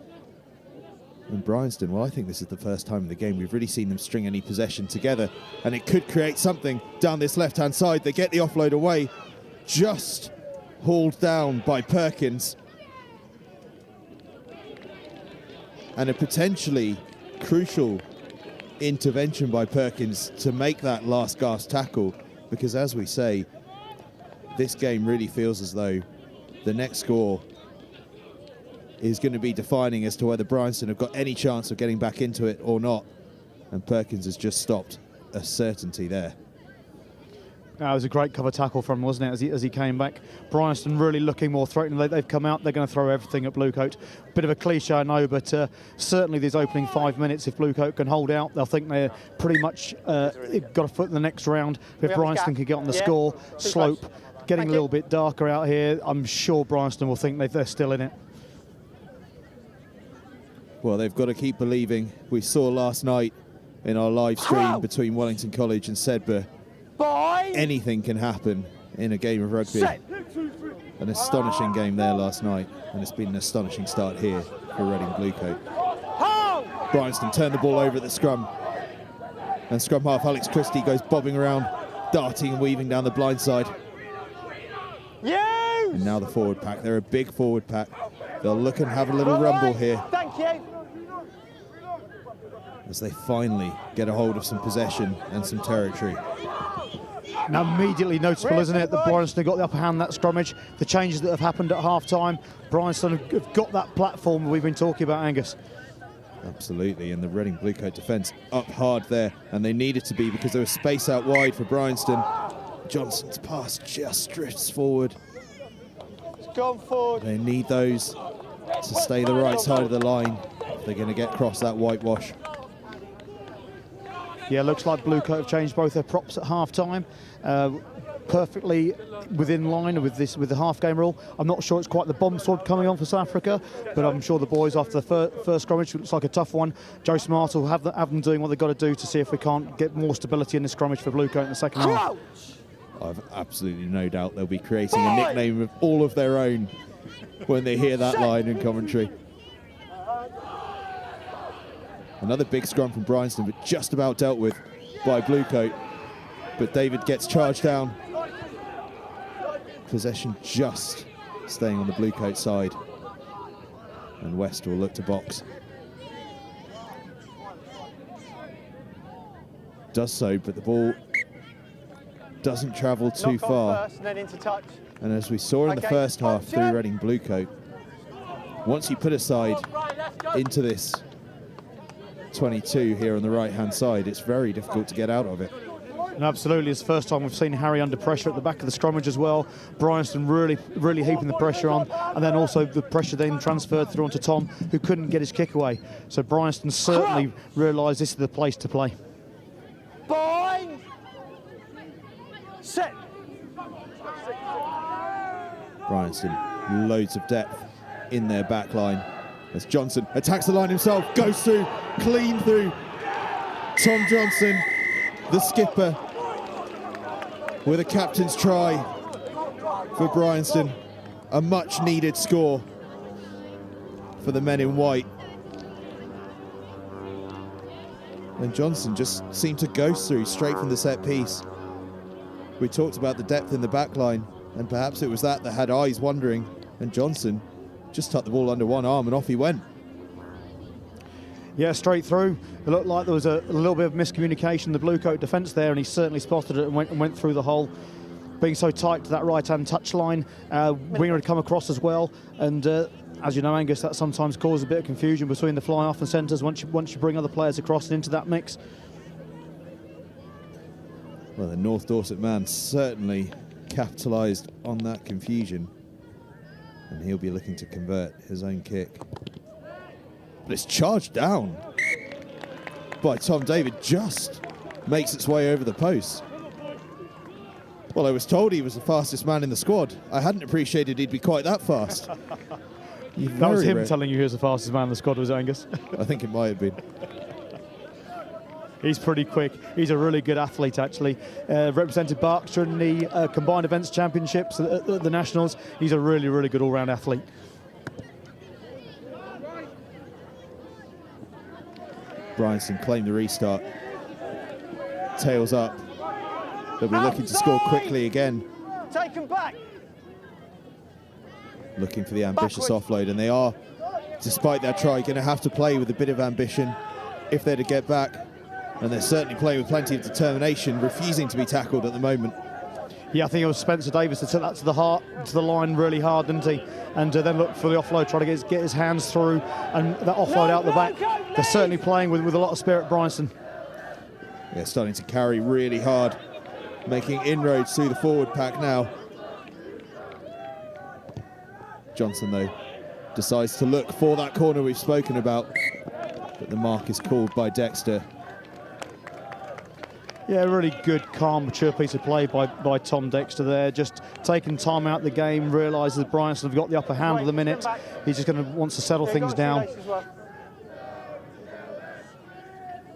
And Bryanston, well, I think this is the first time in the game we've really seen them string any possession together, and it could create something down this left-hand side. They get the offload away, just hauled down by Perkins. And a potentially crucial intervention by Perkins to make that last gasp tackle, because as we say, this game really feels as though the next score is going to be defining as to whether Bryanston have got any chance of getting back into it or not. And Perkins has just stopped a certainty there. That was a great cover tackle from him, wasn't it, as he came back. Bryanston really looking more threatening. They've come out, they're going to throw everything at Bluecoat. Bit of a cliche, I know, but certainly these opening 5 minutes, if Bluecoat can hold out, they'll think they're pretty much got a foot in the next round. If Bryanston can get on the score, slope, getting a little bit darker out here, I'm sure Bryanston will think they're still in it. Well, they've got to keep believing. We saw last night in our live stream between Wellington College and Sedbergh, anything can happen in a game of rugby. An astonishing game there last night, and it's been an astonishing start here for Reading Bluecoat. Bryanston turned the ball over at the scrum, and scrum half Alex Christie goes bobbing around, darting and weaving down the blind side. And now the forward pack. They're a big forward pack. They'll look and have a little rumble here. Thank you. As they finally get a hold of some possession and some territory. Now immediately noticeable, isn't it, that Bryanston have got the upper hand in that scrummage. The changes that have happened at half-time, Bryanston have got that platform we've been talking about, Angus. Absolutely, and the Reading Bluecoat defence up hard there, and they needed to be because there was space out wide for Bryanston. Johnson's pass just drifts forward. It's gone forward. They need those to stay the right side of the line if they're going to get across that whitewash. Yeah, looks like Bluecoat have changed both their props at half-time. Perfectly within line with the half-game rule. I'm not sure it's quite the bomb sword coming on for South Africa, but I'm sure the boys after the first scrummage, looks like a tough one. Joe Smart will have them doing what they've got to do to see if we can't get more stability in the scrummage for Bluecoat in the second half. I've absolutely no doubt they'll be creating a nickname of all of their own when they hear that line in commentary. Another big scrum from Bryanston, but just about dealt with by Bluecoat. But David gets charged down. Possession just staying on the Bluecoat side. And West will look to box. Does so, but the ball doesn't travel too far. First, and then into touch. And as we saw in the first half through Reading Bluecoat, once you put a side into this 22 here on the right-hand side, it's very difficult to get out of it. And absolutely, it's the first time we've seen Harry under pressure at the back of the scrummage as well. Bryanston really heaping the pressure on, and then also the pressure then transferred through onto Tom, who couldn't get his kick away. So Bryanston certainly realised this is the place to play. Bind. Set. Bryanston, loads of depth in their back line. As Johnson attacks the line himself, goes through, clean through. Tom Johnson, the skipper, with a captain's try for Bryanston. A much needed score for the men in white. And Johnson just seemed to ghost through straight from the set piece. We talked about the depth in the back line, and perhaps it was that had eyes wandering, and Johnson just tucked the ball under one arm and off he went. Yeah, straight through. It looked like there was a little bit of miscommunication in the blue coat defence there, and he certainly spotted it and went through the hole. Being so tight to that right-hand touch line, winger had come across as well, and as you know, Angus, that sometimes causes a bit of confusion between the fly-off and centres once you bring other players across and into that mix. Well, the North Dorset man certainly capitalised on that confusion, and he'll be looking to convert his own kick. But it's charged down by Tom David, just makes its way over the post. Well, I was told he was the fastest man in the squad. I hadn't appreciated he'd be quite that fast. That was him telling you he was the fastest man in the squad, was Angus? I think it might have been. He's pretty quick. He's a really good athlete, actually. Represented Berkshire in the Combined Events Championships at the Nationals. He's a really, really good all-round athlete. Bryanston claimed the restart. Tails up. They'll be looking to score quickly again. Take him back. Looking for the ambitious offload, and they are, despite their try, going to have to play with a bit of ambition if they're to get back. And they're certainly playing with plenty of determination, refusing to be tackled at the moment. Yeah, I think it was Spencer Davis that took that to the line really hard, didn't he? And then looked for the offload, trying to get his hands through, and that offload out the back. They're certainly playing with a lot of spirit, Bryanston. They're starting to carry really hard, making inroads through the forward pack now. Johnson, though, decides to look for that corner we've spoken about, but the mark is called by Dexter. Yeah, really good, calm, mature piece of play by Tom Dexter there. Just taking time out of the game, realises that Bryanston have got the upper hand at the minute. He's just wants to settle things down.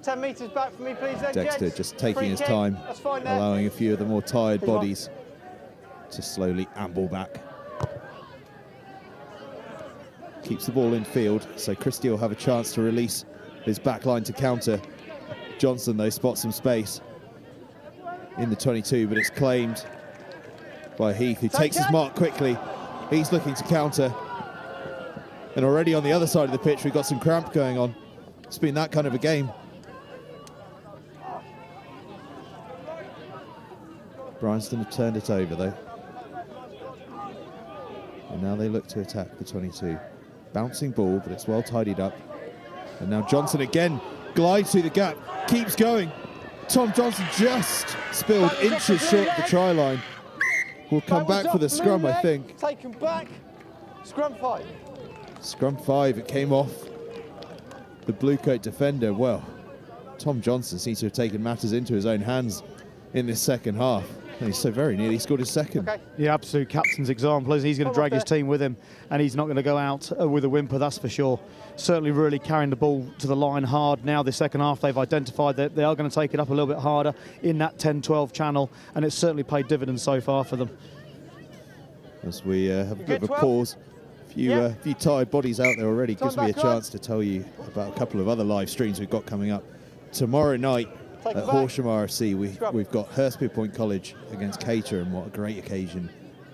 10 metres back for me, please, then, Dexter gents. just taking his time, allowing a few of the more tired bodies to slowly amble back. Keeps the ball in field, so Christie will have a chance to release his back line to counter. Johnson, though, spots some space in the 22, but it's claimed by Heath, who takes his mark quickly. He's looking to counter. And already on the other side of the pitch, we've got some cramp going on. It's been that kind of a game. Bryanston have turned it over, though. And now they look to attack the 22. Bouncing ball, but it's well tidied up. And now Johnson again glides through the gap, keeps going. Tom Johnson just spilled inches short of the try line. We'll come back for the scrum, I think. Take him back. Scrum 5. Scrum 5, it came off the blue coat defender. Well, Tom Johnson seems to have taken matters into his own hands in this second half. And he's so very nearly scored his second. Okay. The absolute captain's example. He's going to drag his team with him, and he's not going to go out with a whimper, that's for sure. Certainly really carrying the ball to the line hard. Now the second half, they've identified that they are going to take it up a little bit harder in that 10-12 channel, and it's certainly paid dividends so far for them. As we have a bit of a pause. A few tired bodies out there already. Gives me a chance to tell you about a couple of other live streams we've got coming up. Tomorrow night at Horsham RFC, we've got Hurstpierpoint College against Cater, and what a great occasion.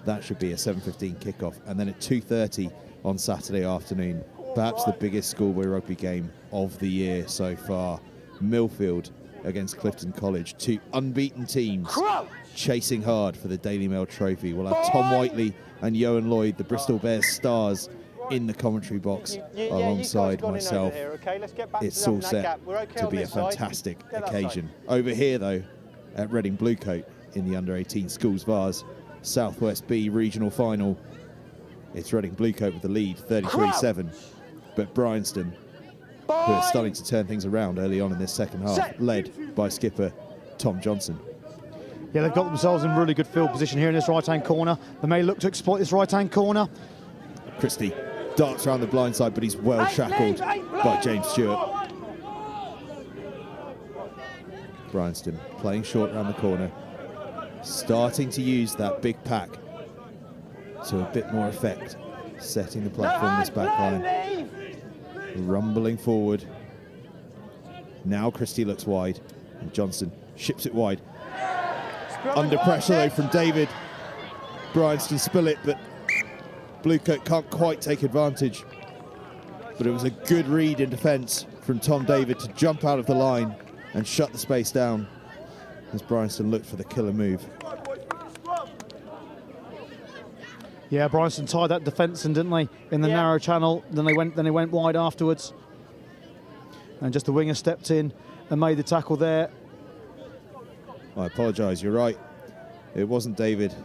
That should be a 7:15 kickoff. And then at 2:30 on Saturday afternoon, perhaps the biggest schoolboy rugby game of the year so far. Millfield against Clifton College. Two unbeaten teams chasing hard for the Daily Mail trophy. We'll have Tom Whiteley and Johan Lloyd, the Bristol Bears stars, in the commentary box alongside myself. It's all set to be a fantastic occasion. Over here, though, at Reading Bluecoat in the under-18 Schools Vase Southwest B regional final, it's Reading Bluecoat with the lead, 33-7. But Bryanston, who are starting to turn things around early on in this second half, led by skipper Tom Johnson. Yeah, they've got themselves in really good field position here in this right-hand corner. They may look to exploit this right-hand corner. Christie darts around the blind side, but he's well shackled by James Stewart. Bryanston playing short around the corner, starting to use that big pack to a bit more effect, setting the platform this back line. Rumbling forward. Now Christie looks wide, and Johnson ships it wide. Under pressure though from David. Bryanston spill it, but Bluecoat can't quite take advantage. But it was a good read in defence from Tom David to jump out of the line and shut the space down as Bryanston looked for the killer move. Yeah, Bryanston tied that defence in, didn't they, in the narrow channel. Then they went wide afterwards. And just the winger stepped in and made the tackle there. I apologise, you're right. It wasn't David.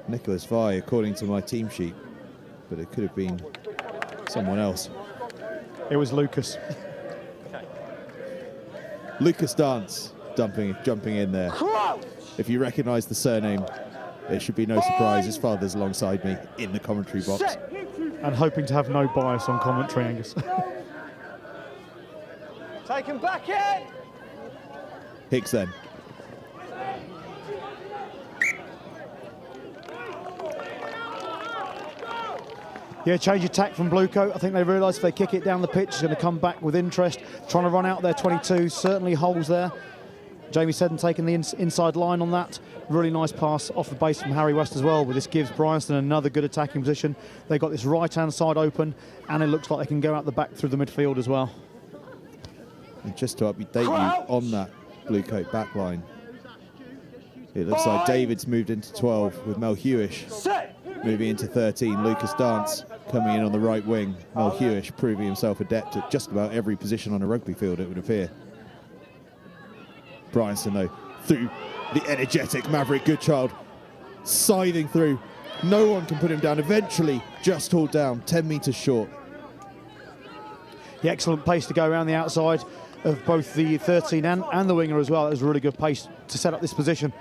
Nicholas Vi, according to my team sheet, but it could have been someone else. It was Lucas. Lucas Dance jumping in there. If you recognise the surname, it should be no surprise. His father's alongside me in the commentary box. And hoping to have no bias on commentary, Angus. Take him back in. Higgs then. Yeah, change of tack from Bluecoat. I think they realise if they kick it down the pitch, it's going to come back with interest. Trying to run out their 22, certainly holes there. Jamie Seddon taking the inside line on that. Really nice pass off the base from Harry West as well, but this gives Bryanston another good attacking position. They've got this right-hand side open, and it looks like they can go out the back through the midfield as well. And just to update you on that Bluecoat back line, it looks like David's moved into 12 with Mel Hewish moving into 13. Lucas Dance coming in on the right wing. Mel Hewish proving himself adept at just about every position on a rugby field, it would appear. Bryanston, though, through the energetic Maverick Goodchild, scything through. No one can put him down. Eventually, just hauled down, 10 metres short. The excellent pace to go around the outside of both the 13 and the winger as well. It was a really good pace to set up this position.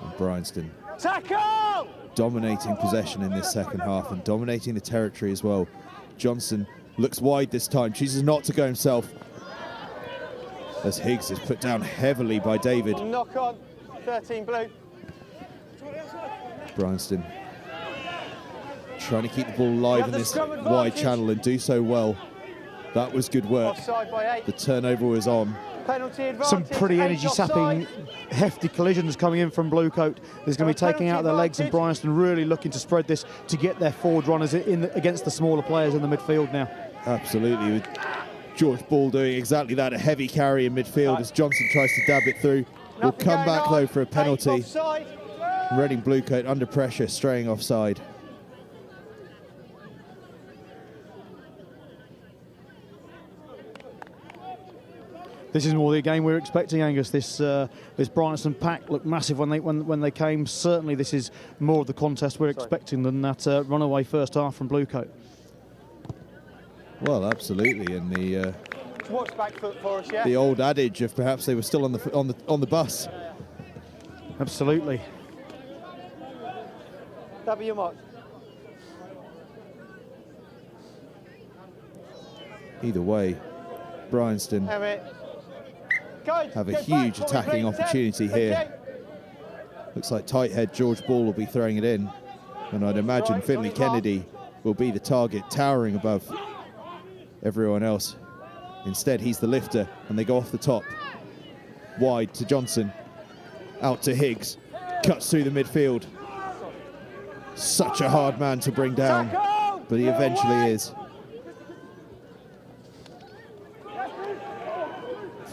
And Bryanston Tackle! dominating possession in this second half and dominating the territory as well. Johnson looks wide this time, chooses not to go himself, as Higgs is put down heavily by David. Knock on, 13 blue. Bryanston trying to keep the ball alive in this wide channel and do so well. That was good work. Offside by 8. The turnover was on. Penalty advantage. Some pretty energy-sapping, hefty collisions coming in from Bluecoat. There's going to be taking out their legs, and Bryanston really looking to spread this to get their forward runners against the smaller players in the midfield now. Absolutely, with George Ball doing exactly that, a heavy carry in midfield as Johnson tries to dab it through. Will come back though for a penalty. Reading Bluecoat under pressure, straying offside. This is more the game we were expecting, Angus. This Bryanston pack looked massive when they came. Certainly, this is more of the contest we're expecting than that runaway first half from Bluecoat. Well, absolutely, and the Watch back foot for us, yeah. the old adage of perhaps they were still on the bus. Absolutely. W mark. Either way, Bryanston have a huge attacking opportunity here. Looks like tight head George Ball will be throwing it in, and I'd imagine Finlay Kennedy will be the target, towering above everyone else. Instead, he's the lifter, and they go off the top. Wide to Johnson, out to Higgs, cuts through the midfield. Such a hard man to bring down, but he eventually is.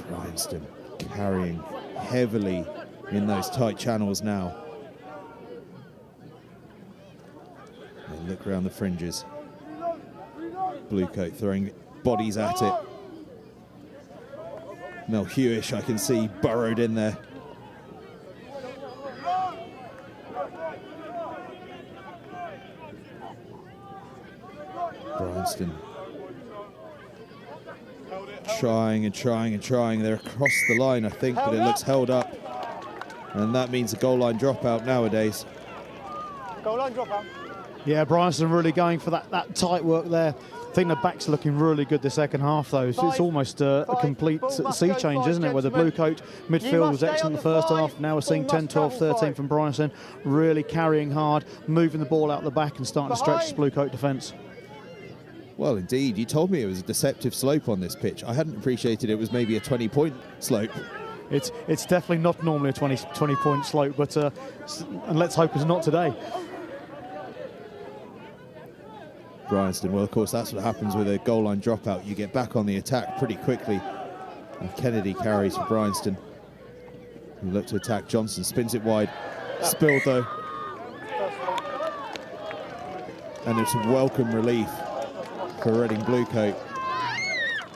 Bryanston carrying heavily in those tight channels now. And look around the fringes. Bluecoat throwing bodies at it. Mel Hewish, I can see, burrowed in there. Bryanston trying and trying and trying. They're across the line, I think, but it looks held up. And that means a goal line dropout nowadays. Goal line dropout. Yeah, Bryanston really going for that tight work there. I think the back's looking really good the second half, though. So it's almost a complete sea change, isn't it? Where the blue coat midfield was excellent the first half. Now we're seeing 10, 12, 13 from Bryanston, really carrying hard, moving the ball out the back and starting to stretch this blue coat defence. Well, indeed. You told me it was a deceptive slope on this pitch. I hadn't appreciated it was maybe a 20-point slope. It's definitely not normally a 20-point slope, but and let's hope it's not today. Bryanston, well, of course, that's what happens with a goal line dropout. You get back on the attack pretty quickly. And Kennedy carries for Bryanston. He looked to attack Johnson, spins it wide. Spilled, though. And it's a welcome relief for Reading Bluecoat.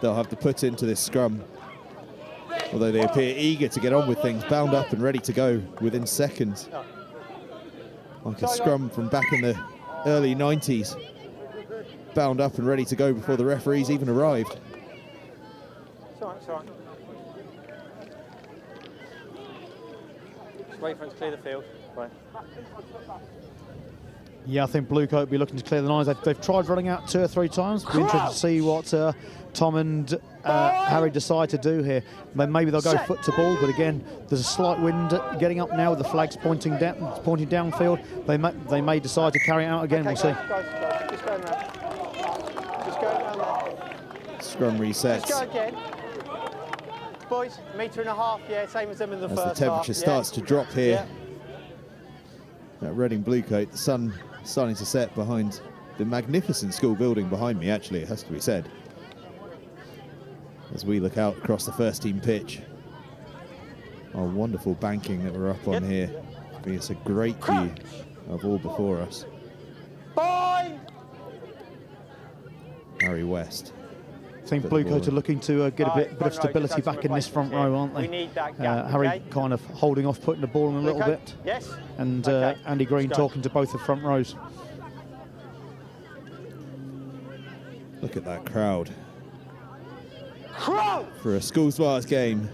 They'll have to put into this scrum. Although they appear eager to get on with things, bound up and ready to go within seconds. Like a scrum from back in the early 90s. Bound up and ready to go before the referees even arrived. It's all right, it's all right. Just wait for him to clear the field. Right. Yeah, I think Bluecoat will be looking to clear the lines. They've tried running out 2 or 3 times. Be interested to see what Tom and Harry decide to do here. Maybe they'll go foot to ball, but again, there's a slight wind getting up now with the flags pointing downfield. They may decide to carry it out again. Okay, we'll see. guys, just going around. Just going around there. Scrum resets. Let's go again. Boys, 1.5 meters, yeah, same as them in the first half. As the temperature starts to drop here. That Reading Bluecoat, the sun starting to set behind the magnificent school building behind me, actually, it has to be said. As we look out across the first team pitch. Our wonderful banking that we're up on here. I think it's a great view of all before us. Bye! Harry West. I think Bluecoat are looking to get a bit of stability back in this front row, aren't they? We need that gap, Harry kind of holding off, putting the ball in a little bit. Yes. And Andy Green talking to both the front rows. Look at that crowd. For a Schools Vase game,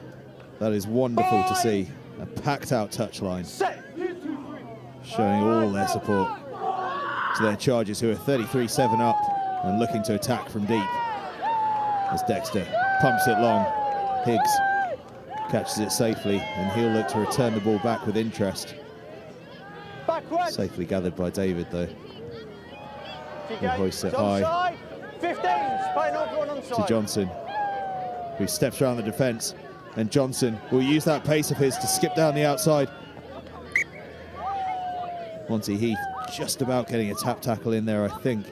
that is wonderful to see. A packed out touchline. Showing all their support to their Chargers, who are 33-7 up and looking to attack from deep. As Dexter pumps it long, Higgs catches it safely, and he'll look to return the ball back with interest. Safely gathered by David, though. He'll hoist it high 15, to Johnson, who steps around the defence, and Johnson will use that pace of his to skip down the outside. Monty Heath just about getting a tap tackle in there, I think,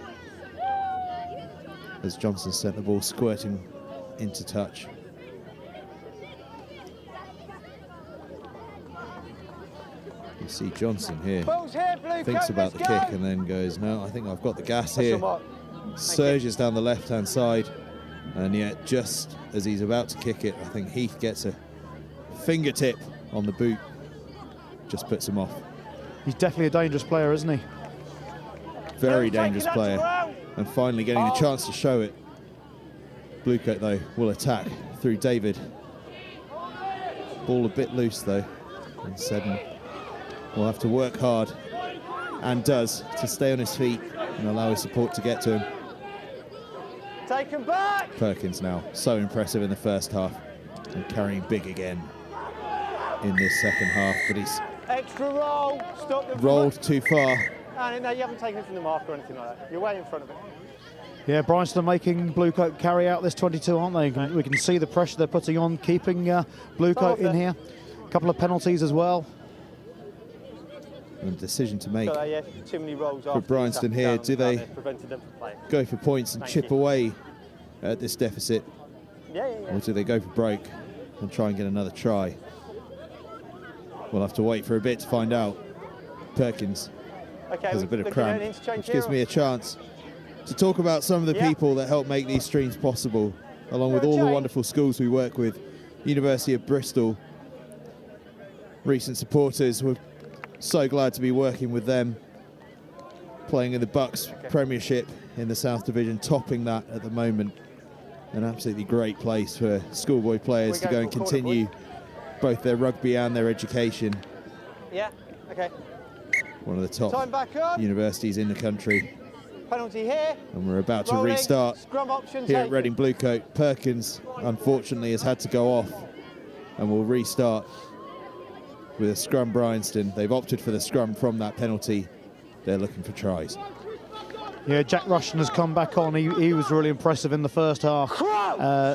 as Johnson sent the ball squirting into touch. You see Johnson here, thinks about the kick and then goes, no, I think I've got the gas here. Surges down the left-hand side, and yet just as he's about to kick it, I think Heath gets a fingertip on the boot, just puts him off. He's definitely a dangerous player, isn't he? Very dangerous player, and finally getting the chance to show it. Bluecoat, though, will attack through David. Ball a bit loose, though, and Seddon will have to work hard, and does, to stay on his feet and allow his support to get to him. Take him back! Perkins now, so impressive in the first half, and carrying big again in this second half, but he's extra roll, stop the rolled too far. No, you haven't taken it from the mark or anything like that. You're way in front of it. Yeah, Bryanston are making Bluecoat carry out this 22, aren't they? We can see the pressure they're putting on, keeping Bluecoat in here. A couple of penalties as well. And a decision to make too many rolls for Bryanston here. Do they go for points and chip away at this deficit? Or do they go for break and try and get another try? We'll have to wait for a bit to find out. Perkins has a bit of cramp, which gives me a chance to talk about some of the people that help make these streams possible, along with all the wonderful schools we work with. University of Bristol, recent supporters, we're so glad to be working with them, playing in the Bucks Premiership in the South Division, topping that at the moment. An absolutely great place for schoolboy players to go and corner, continue both their rugby and their education. Yeah, okay. One of the top Time back up. universities in the country. Penalty here. And we're about to Rolling. restart Scrum option here at taken. Reading Bluecoat. Perkins, unfortunately, has had to go off, and we'll restart with a scrum Bryanston. They've opted for the scrum from that penalty. They're looking for tries. Yeah, Jack Rushton has come back on. He was really impressive in the first half.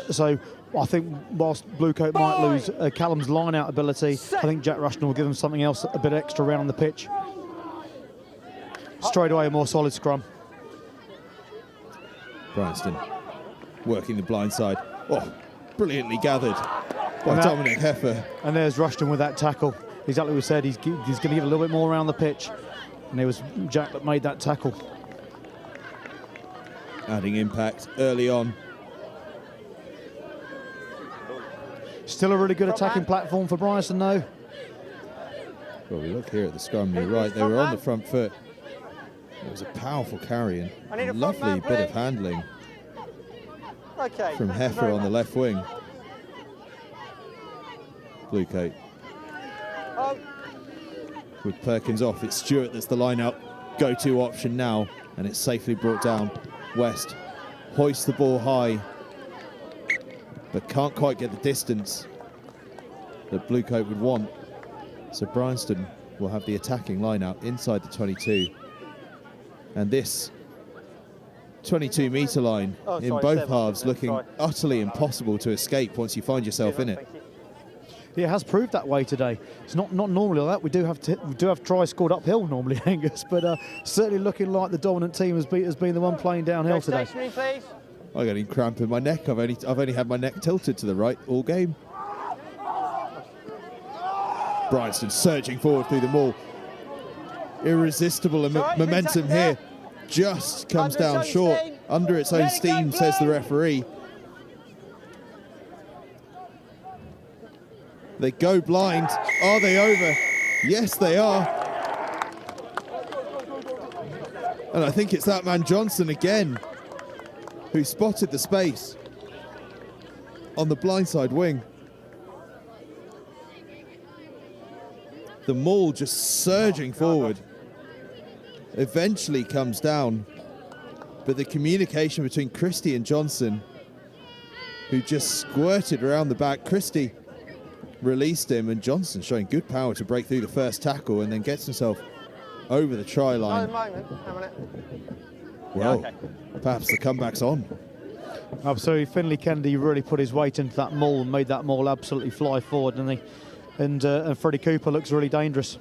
So I think whilst Bluecoat might lose Callum's line-out ability, I think Jack Rushton will give them something else a bit extra around the pitch. Straight away, a more solid scrum. Bryanston working the blind side. Oh, brilliantly gathered by Dominic Heffer. And there's Rushton with that tackle. Exactly what we said, he's going to give a little bit more around the pitch. And it was Jack that made that tackle. Adding impact early on. Still a really good attacking platform for Bryanston, though. Well, we look here at the scrum, you're right, they were on the front foot. It was a powerful carry and a lovely bit of handling from Heffer on the left wing. Bluecoat. With Perkins off, it's Stewart that's the line-out go-to option now, and it's safely brought down. West hoists the ball high, but can't quite get the distance that Bluecoat would want. So Bryanston will have the attacking line-out inside the 22. And this 22-metre line in both halves looking utterly impossible to escape once you find yourself in it. It has proved that way today. It's not normally like that. We do have tries scored uphill normally, Angus, but certainly looking like the dominant team has been the one playing downhill today. I'm getting cramp in my neck. I've only had my neck tilted to the right all game. Bryanston surging forward through the maul. Irresistible momentum here. Just comes down short. Under its own steam, says the referee. They go blind. Are they over? Yes, they are. And I think it's that man Johnson again who spotted the space on the blindside wing. The maul just surging forward. Eventually comes down, but the communication between Christie and Johnson, who just squirted around the back. Christie released him, and Johnson showing good power to break through the first tackle and then gets himself over the try line. Well, perhaps the comeback's on. Absolutely, Finlay Kennedy really put his weight into that maul and made that maul absolutely fly forward, didn't he? And Freddie Cooper looks really dangerous.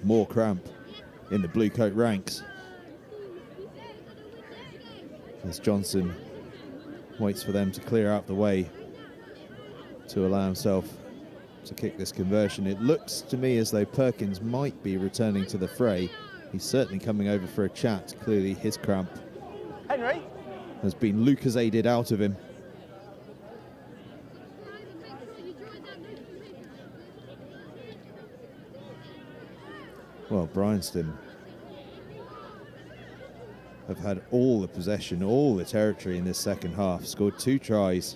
More cramp in the Bluecoat ranks as Johnson waits for them to clear out the way to allow himself to kick this conversion. It looks to me as though Perkins might be returning to the fray. He's certainly coming over for a chat. Clearly his cramp has been Lucas-aided out of him. Well, Bryanston have had all the possession, all the territory in this second half, scored 2 tries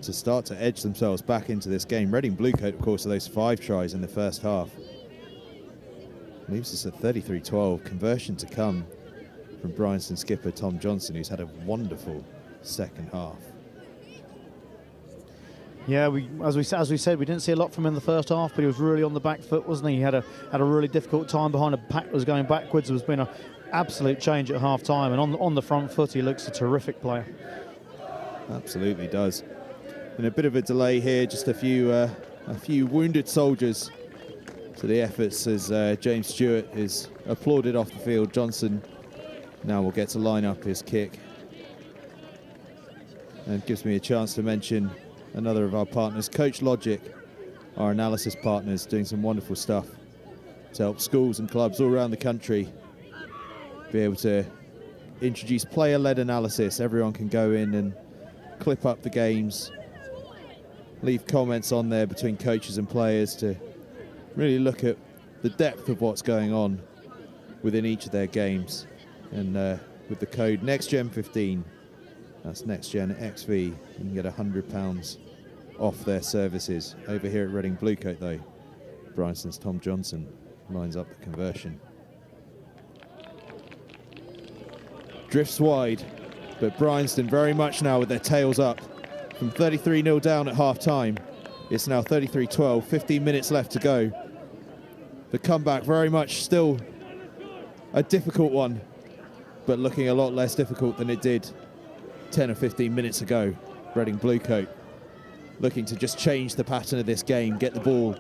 to start to edge themselves back into this game. Reading Bluecoat, of course, are those 5 tries in the first half. Leaves us at 33-12, conversion to come from Bryanston skipper Tom Johnson, who's had a wonderful second half. Yeah, as we said, we didn't see a lot from him in the first half, but he was really on the back foot, wasn't he? He had a really difficult time behind. A pack was going backwards. There's been an absolute change at half time, and on the front foot, he looks a terrific player. Absolutely does. And a bit of a delay here, just a few wounded soldiers to the efforts as James Stewart is applauded off the field. Johnson now will get to line up his kick, and gives me a chance to mention another of our partners, Coach Logic, our analysis partners, doing some wonderful stuff to help schools and clubs all around the country be able to introduce player-led analysis. Everyone can go in and clip up the games, leave comments on there between coaches and players to really look at the depth of what's going on within each of their games. And with the code NextGen15. That's NextGenXV. You can get £100 off their services. Over here at Reading Bluecoat, though, Bryanston's Tom Johnson lines up the conversion. Drifts wide, but Bryanston very much now with their tails up. From 33-0 down at half-time, it's now 33-12, 15 minutes left to go. The comeback very much still a difficult one, but looking a lot less difficult than it did 10 or 15 minutes ago. Reading Bluecoat looking to just change the pattern of this game, get the ball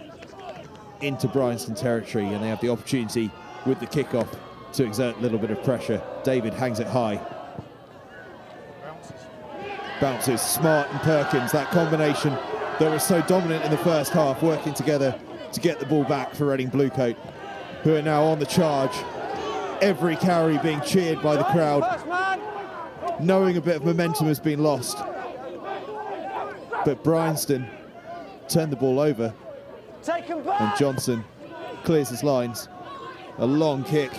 into Bryanston territory, and they have the opportunity with the kickoff to exert a little bit of pressure. David hangs it high. Bounces, Smart and Perkins, that combination that was so dominant in the first half, working together to get the ball back for Reading Bluecoat, who are now on the charge. Every carry being cheered by the crowd, knowing a bit of momentum has been lost. But Bryanston turned the ball over, and Johnson clears his lines. A long kick,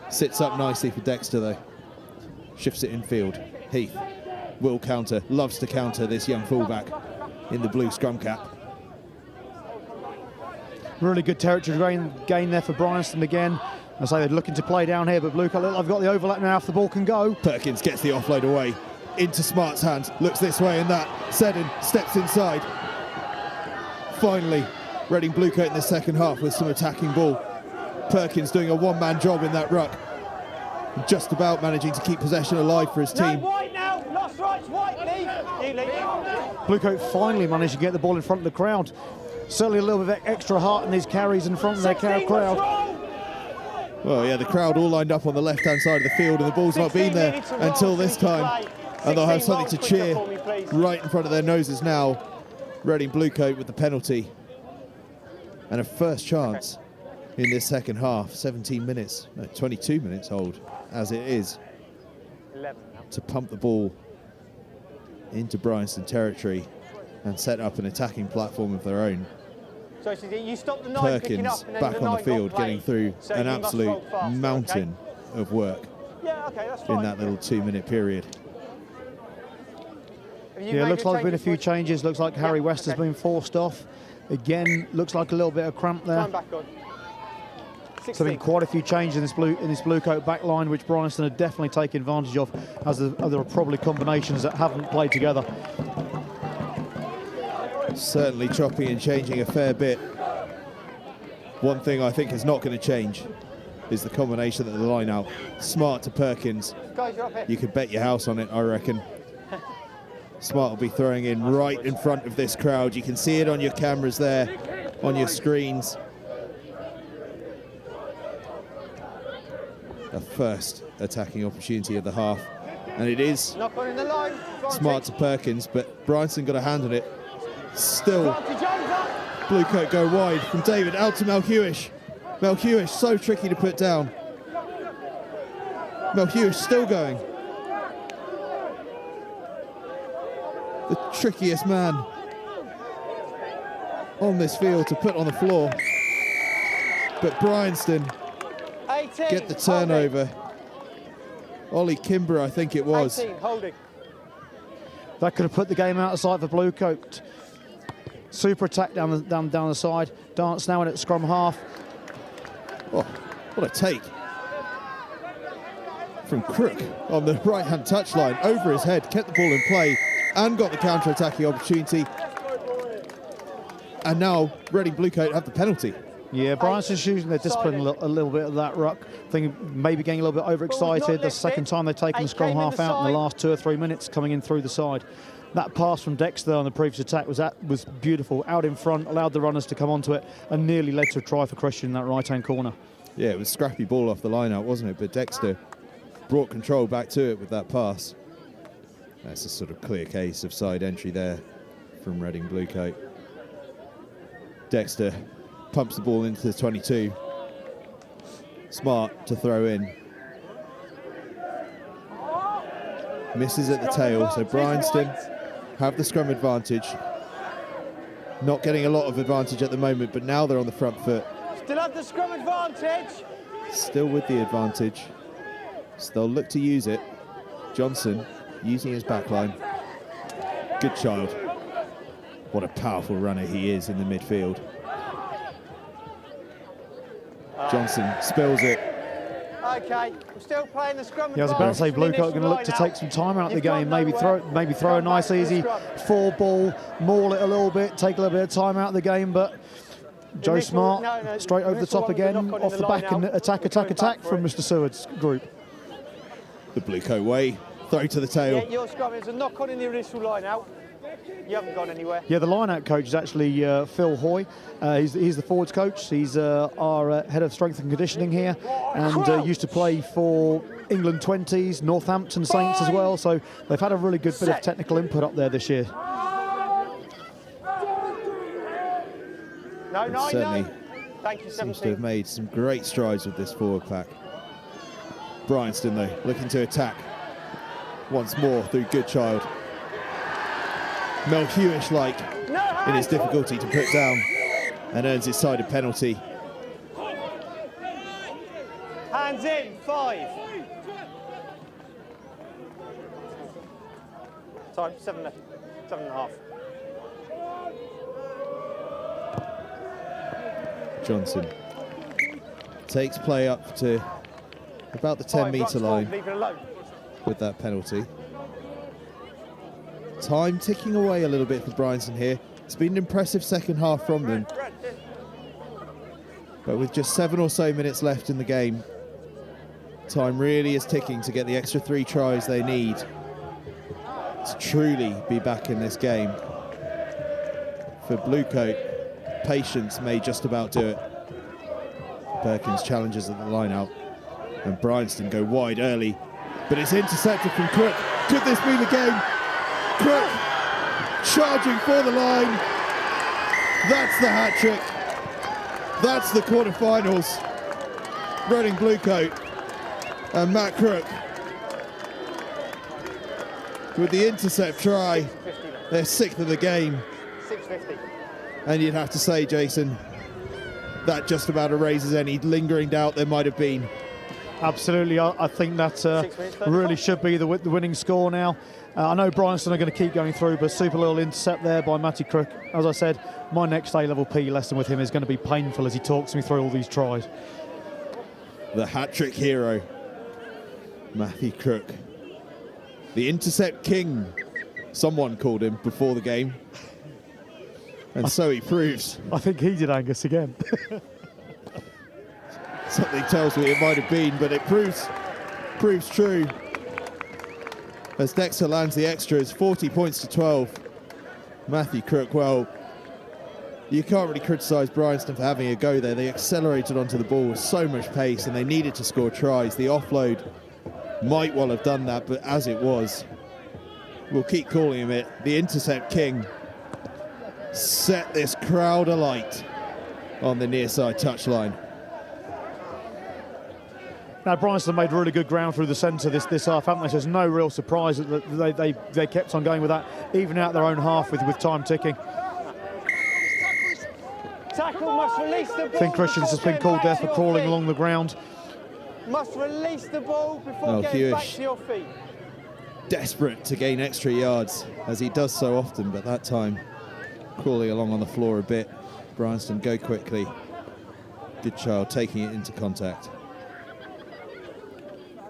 sits up nicely for Dexter though. Shifts it infield. Heath will counter, loves to counter this young fullback in the blue scrum cap. Really good territory gain there for Bryanston again. I say they're looking to play down here, but Bluecoat look like they've got the overlap now if the ball can go. Perkins gets the offload away into Smart's hands, looks this way and that. Seddon steps inside. Finally, Reading Bluecoat in the second half with some attacking ball. Perkins doing a one-man job in that ruck, just about managing to keep possession alive for his team. White now, lost rights, White, leave. Bluecoat finally managed to get the ball in front of the crowd. Certainly a little bit of extra heart in these carries in front of their crowd. Well, yeah, the crowd all lined up on the left-hand side of the field, and the ball's not been there until this time. And they'll have something to cheer right in front of their noses now. Reading Bluecoat with the penalty. And a first chance in this second half. 17 minutes, no, 22 minutes old, as it is, to pump the ball into Bryanston territory and set up an attacking platform of their own. So you stop the 9 picking Perkins up and then back the on the 9 field, got play. getting through So an you must absolute roll faster, mountain of work that's fine. in that little 2-minute period. Yeah, looks like there's been a few changes. Looks like Harry West has been forced off. Again, looks like a little bit of cramp there. Time back on. So there's been quite a few changes in this Bluecoat back line, which Bryanston are definitely taking advantage of, as there are probably combinations that haven't played together. Certainly chopping and changing a fair bit. One thing I think is not going to change is the combination of the line out. Smart to Perkins. Guys, you're up here. You could bet your house on it, I reckon. Smart will be throwing in right in front of this crowd. You can see it on your cameras there, on your screens. A first attacking opportunity of the half. And it is Knock on in the line. Smart to Perkins, but Bryanston got a hand on it. Still, Bluecoat go wide from David out to Melhuish. Melhuish so tricky to put down. Melhuish still going. The trickiest man on this field to put on the floor. But Bryanston 18, get the turnover. Ollie Kimber, I think it was. 18, holding. That could have put the game out of sight for Bluecoat. Super attack down the side. Dance now in at scrum half. Oh, what a take from Crook on the right-hand touchline, over his head, kept the ball in play and got the counter-attacking opportunity. And now Reading Bluecoat have the penalty. Yeah, Bryanston's using their discipline a little bit of that ruck. I think maybe getting a little bit overexcited. The second time they've taken the scrum half out in the last 2 or 3 minutes, coming in through the side. That pass from Dexter on the previous attack was beautiful. Out in front, allowed the runners to come onto it, and nearly led to a try for Christian in that right-hand corner. Yeah, it was scrappy ball off the line out, wasn't it? But Dexter brought control back to it with that pass. That's a sort of clear case of side entry there from Reading Bluecoat. Dexter pumps the ball into the 22. Smart to throw in. Misses at the tail, so Bryanston have the scrum advantage. Not getting a lot of advantage at the moment, but now they're on the front foot. Still have the scrum advantage. Still with the advantage. So they'll look to use it. Johnson using his back line. Good child. What a powerful runner he is in the midfield. Johnson spills it. Okay, we're still playing the scrum. Yeah, I was about to say, Blue Coat are going to look to take some time out of the game, maybe throw a nice easy 4-ball, maul it a little bit, take a little bit of time out of the game, but Joe Smart straight over the top again, off the back and attack from Mr. Seward's group. The Blue Coat way, throw to the tail. Yeah, your scrum is a knock on in the initial line out. You haven't gone anywhere. Yeah, the line-out coach is actually Phil Hoy. He's the forwards coach. He's our head of strength and conditioning here, and used to play for England 20s, Northampton Saints as well. So they've had a really good bit of technical input up there this year. Certainly Thank you, seems to have made some great strides with this forward pack. Bryanston, though, looking to attack once more through Goodchild. Mel Hewish-like in his difficulty to put down, and earns his side a penalty. Hands in, 5. Time, 7 left, 7.5. Johnson takes play up to about the 10-metre line Leave it alone. with that penalty. Time ticking away a little bit for Bryanston here. It's been an impressive second half from them. But with just 7 or so minutes left in the game, time really is ticking to get the extra 3 tries they need to truly be back in this game. For Blue Coat, patience may just about do it. Perkins challenges at the line out, and Bryanston go wide early, but it's intercepted from Crook. Could this be the game? Crook charging for the line. That's the hat trick. That's the quarterfinals. Reading Blue Coat and Matt Crook with the intercept try. They're 6th of the game. 6.50. And you'd have to say, Jason, that just about erases any lingering doubt there might have been. Absolutely, I think that really should be the winning score now. I know Bryanston are going to keep going through, but super little intercept there by Matty Crook. As I said, my next A-level P lesson with him is going to be painful as he talks me through all these tries. The hat-trick hero, Matthew Crook. The intercept king, someone called him before the game. And so he proves. I think he did, Angus, again. Something tells me it might have been, but it proves true. As Dexter lands the extras, 40 points to 12. Matthew Crook, well, you can't really criticise Bryanston for having a go there. They accelerated onto the ball with so much pace, and they needed to score tries. The offload might well have done that, but as it was, we'll keep calling him it. The intercept king set this crowd alight on the near side touchline. Now, Bryanston made really good ground through the centre this half, haven't they? So there's no real surprise that they kept on going with that, even out their own half with time ticking. Tackle must release the ball. I think Christians has been called there for crawling along the ground. Must release the ball before getting back to your feet. Desperate to gain extra yards, as he does so often, but that time crawling along on the floor a bit. Bryanston go quickly. Good child taking it into contact.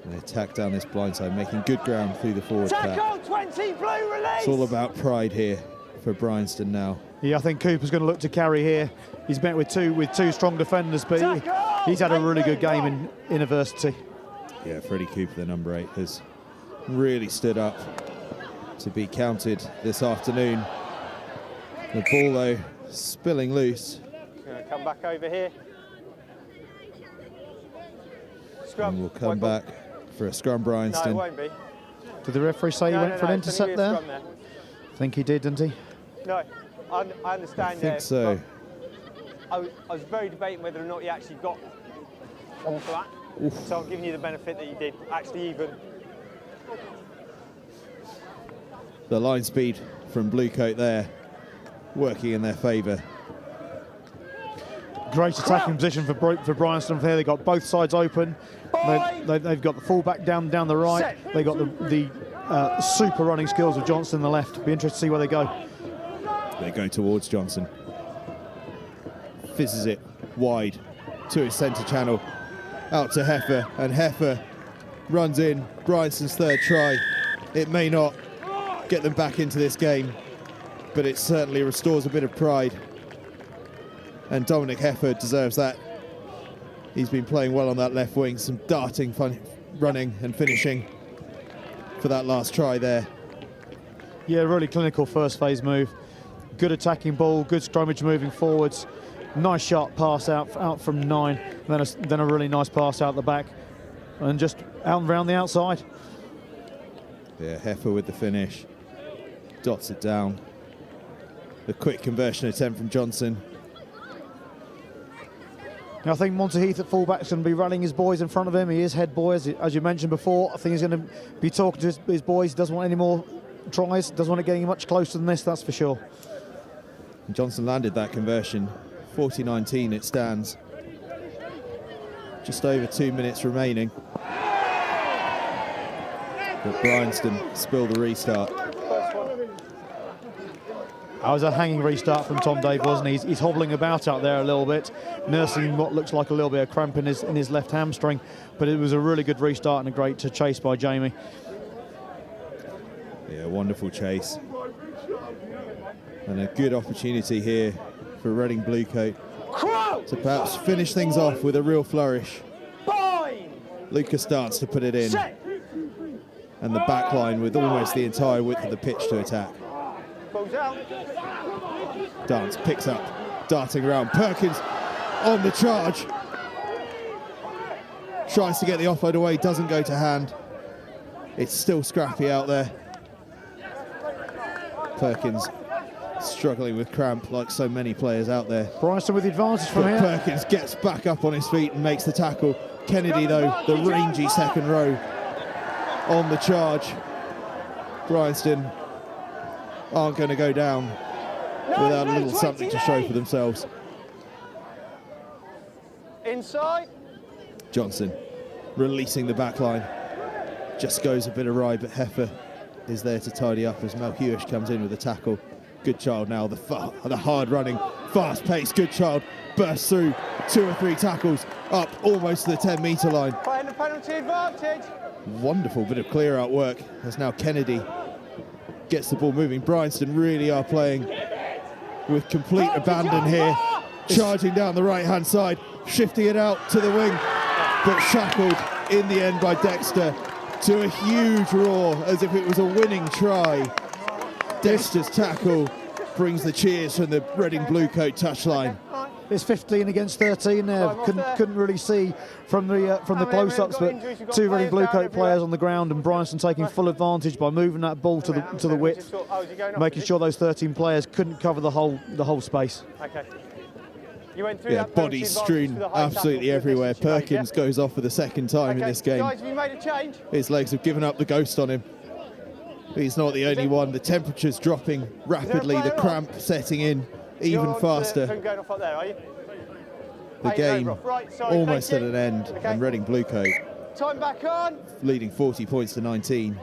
And they attack down this blindside, making good ground through the forward pack. 20, blue release. It's all about pride here for Bryanston now. Yeah, I think Cooper's going to look to carry here. He's met with two strong defenders, but he's had a really good game in university. Yeah, Freddie Cooper, the number 8, has really stood up to be counted this afternoon. The ball, though, spilling loose. Going to come back over here. Scrum. And we'll come back for a scrum, Bryanston. No, it won't be. Did the referee say he went for an intercept there? I think he did, didn't he? No, I understand. I think so. I was very debating whether or not he actually got onto that. Oof. So I'm giving you the benefit that he did actually even. The line speed from Blue Coat there, working in their favour. Great attacking position for Bryanston here. They got both sides open. They've got the fullback down the right. They got the super running skills of Johnson on the left. Be interested to see where they go. They go towards Johnson. Fizzes it wide to his centre channel. Out to Heffer, and Heffer runs in. Bryanston's third try. It may not get them back into this game, but it certainly restores a bit of pride. And Dominic Heffer deserves that. He's been playing well on that left wing. Some darting, fun running and finishing for that last try there. Yeah, really clinical first phase move. Good attacking ball, good scrummage moving forwards. Nice sharp pass out from 9. Then a really nice pass out the back. And just out and round the outside. Yeah, Heffer with the finish. Dots it down. The quick conversion attempt from Johnson. Now, I think Monty Heath at fullback's going to be running his boys in front of him. He is head boy, as you mentioned before. I think he's going to be talking to his boys. He doesn't want any more tries. Doesn't want it getting much closer than this, that's for sure. And Johnson landed that conversion. 40-19 it stands. Just over 2 minutes remaining. But Bryanston spilled the restart. That was a hanging restart from Tom Dave, wasn't he? He's hobbling about out there a little bit, nursing what looks like a little bit of cramp in his left hamstring. But it was a really good restart and a great chase by Jamie. Yeah, wonderful chase. And a good opportunity here for Reading Bluecoat to perhaps finish things off with a real flourish. Lucas starts to put it in. And the back line with almost the entire width of the pitch to attack. Dance picks up, darting around. Perkins on the charge. Tries to get the offload away, doesn't go to hand. It's still scrappy out there. Perkins struggling with cramp like so many players out there. Bryanston with the advantage from here. Perkins gets back up on his feet and makes the tackle. Kennedy, though, the rangy second row on the charge. Bryanston aren't going to go down without a little something to show for themselves. Inside. Johnson releasing the back line. Just goes a bit awry, but Heffer is there to tidy up as Mel Hewish comes in with a tackle. Good child now, the hard-running, fast-paced good child bursts through 2 or 3 tackles up almost to the 10-metre line. Playing the penalty advantage. Wonderful bit of clear-out work as now Kennedy gets the ball moving. Bryanston really are playing with complete abandon here. Charging down the right-hand side, shifting it out to the wing, but shackled in the end by Dexter to a huge roar as if it was a winning try. Dexter's tackle brings the cheers from the Reading Bluecoat touchline. It's 15 against 13 there. Couldn't really see from the close-ups, but 2 Reading Bluecoat players on the ground, and Bryanston taking full advantage by moving that ball to the width, making sure those 13 players couldn't cover the whole space. Okay. You went through Yeah, bodies strewn absolutely everywhere. Perkins goes off for the second time in this game. Guys, have you made a change? His legs have given up the ghost on him. He's not the only one. The temperature's dropping rapidly, the cramp setting in even faster. Going off up there, are you? The game almost at an end, and Reading Bluecoat Time back on. leading 40 points to 19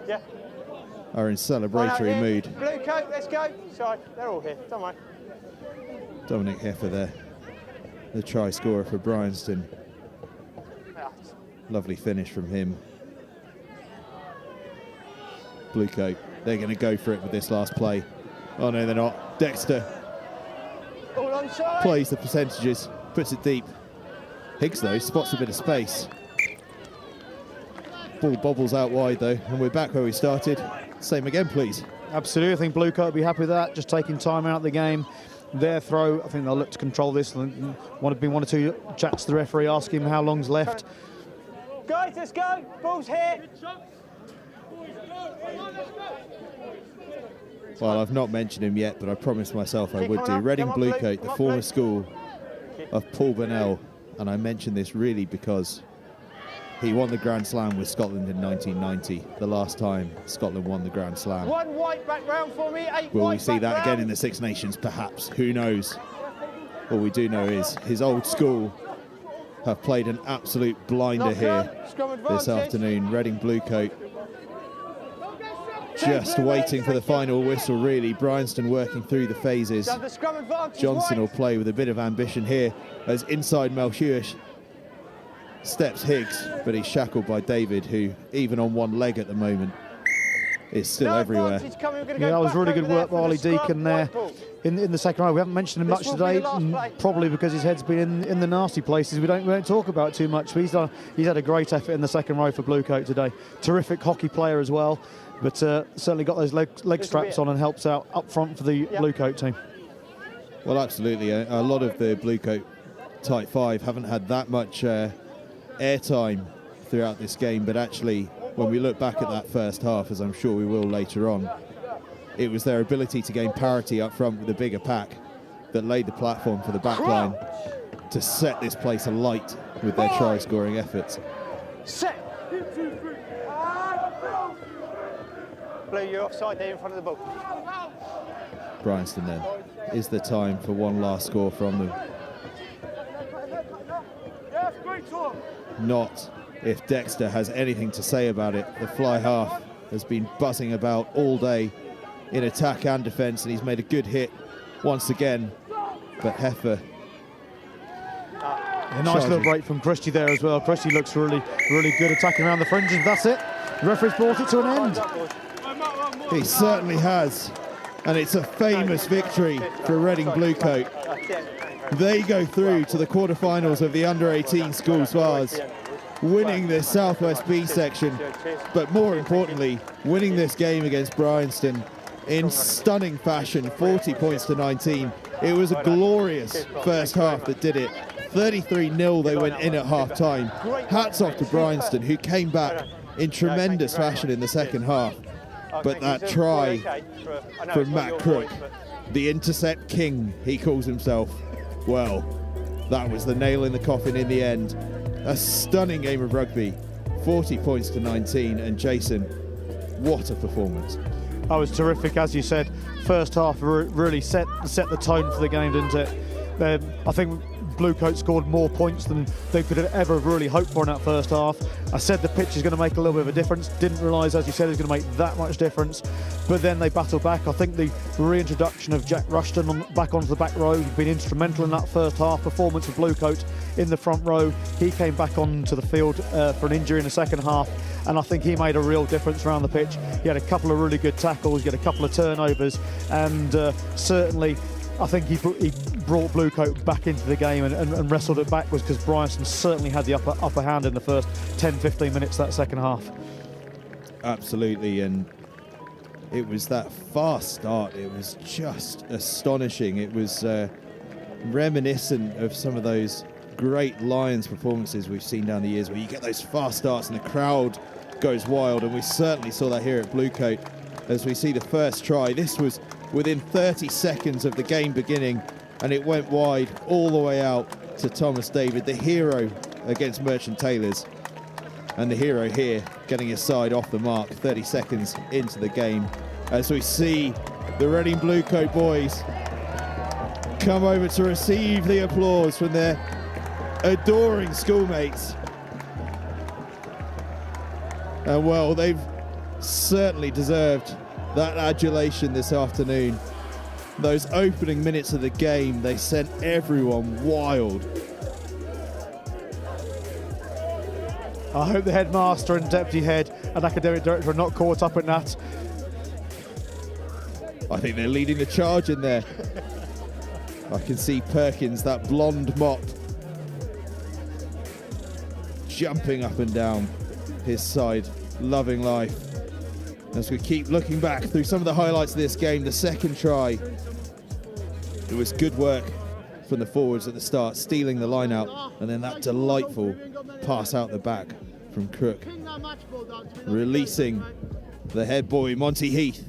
Yeah. are in celebratory mood. Bluecoat, let's go. Sorry, they're all here. Don't worry. Dominic Heffer there, the try scorer for Bryanston. Lovely finish from him. Bluecoat, they're going to go for it with this last play. Oh no, they're not. Dexter All onside. plays the percentages, puts it deep. Higgs, though, spots a bit of space. Ball bobbles out wide, though, and we're back where we started. Same again, please. Absolutely, I think Bluecoat will be happy with that, just taking time out of the game. Their throw, I think they'll look to control this. One or two chats to the referee, asking him how long's left. Guys, let's go. Ball's here. Well, I've not mentioned him yet, but I promised myself I would do. Reading Bluecoat, the former school of Paul Burnell, and I mention this really because he won the Grand Slam with Scotland in 1990, the last time Scotland won the Grand Slam. 1 white back round for me, 8 Will we white see back that round. again in the Six Nations? Perhaps. Who knows? All we do know is his old school have played an absolute blinder here this afternoon. Reading Bluecoat just waiting for the final whistle, really. Bryanston working through the phases. Johnson will play with a bit of ambition here as inside Melchior steps Higgs, but he's shackled by David, who even on one leg at the moment is still everywhere. Yeah, that was really good work by Ollie Deacon there in the second row. We haven't mentioned him much today, probably because his head's been in the nasty places we don't talk about too much. But he's had a great effort in the second row for Bluecoat today. Terrific hockey player as well, but certainly got those leg straps on and helps out up front for the Bluecoat team. Well, absolutely. A lot of the Bluecoat tight five haven't had that much airtime throughout this game, but actually when we look back at that first half, as I'm sure we will later on, it was their ability to gain parity up front with a bigger pack that laid the platform for the back line to set this place alight with their try-scoring efforts. Set. Blue, you're offside there in front of the ball. Bryanston then. Is the time for one last score from them? Not if Dexter has anything to say about it. The fly half has been buzzing about all day in attack and defence, and he's made a good hit once again. But Heffer. A nice little break from Christie there as well. Christie looks really good attacking around the fringes. That's it. The referee's brought it to an end. He certainly has. And it's a famous victory for Reading Bluecoat. They go through to the quarterfinals of the under-18 Schools Vase, winning this Southwest B section, but more importantly, winning this game against Bryanston in stunning fashion, 40 points to 19. It was a glorious first half that did it. 33-0 they went in at half-time. Hats off to Bryanston, who came back in tremendous fashion in the second half. But that try from Matt Crook, the intercept king, he calls himself, well, that was the nail in the coffin in the end. A stunning game of rugby, 40 points to 19, and Jason, what a performance. That was terrific, as you said. First half really set the tone for the game, didn't it? I think Bluecoat scored more points than they could have ever really hoped for in that first half. I said the pitch is going to make a little bit of a difference. Didn't realise, as you said, it was going to make that much difference. But then they battled back. I think the reintroduction of Jack Rushton back onto the back row has been instrumental in that first half performance of Bluecoat in the front row. He came back onto the field for an injury in the second half, and I think he made a real difference around the pitch. He had a couple of really good tackles, he had a couple of turnovers, and certainly I think he brought Bluecoat back into the game and wrestled it backwards, because Bryanston certainly had the upper hand in the first 10-15 minutes of that second half. Absolutely, and it was that fast start. It was just astonishing. It was reminiscent of some of those great Lions performances we've seen down the years, where you get those fast starts and the crowd goes wild, and we certainly saw that here at Bluecoat as we see the first try. This was within 30 seconds of the game beginning, and it went wide all the way out to Thomas David, the hero against Merchant Taylors. And the hero here getting his side off the mark 30 seconds into the game, as we see the Reading Bluecoat boys come over to receive the applause from their adoring schoolmates. And well, they've certainly deserved that adulation this afternoon. Those opening minutes of the game, they sent everyone wild. I hope the headmaster and deputy head and academic director are not caught up in that. I think they're leading the charge in there. I can see Perkins, that blonde mop, jumping up and down his side, loving life. As we keep looking back through some of the highlights of this game, the second try, it was good work from the forwards at the start, stealing the line out, and then that delightful pass out the back from Crook, releasing the head boy Monty Heath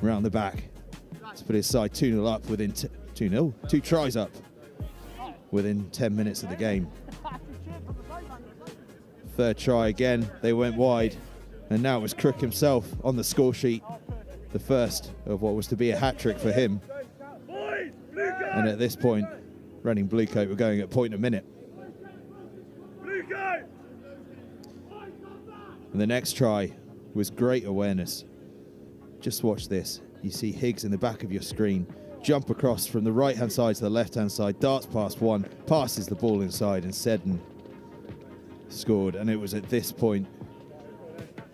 round the back to put his side 2-0 up within 2 tries up within 10 minutes of the game. Third try again, they went wide, and now it was Crook himself on the score sheet, the first of what was to be a hat-trick for him. And at this point, Reading Bluecoat were going at point a minute. And the next try was great awareness. Just watch this. You see Higgs in the back of your screen jump across from the right-hand side to the left-hand side, darts past one, passes the ball inside, and Seddon scored. And it was at this point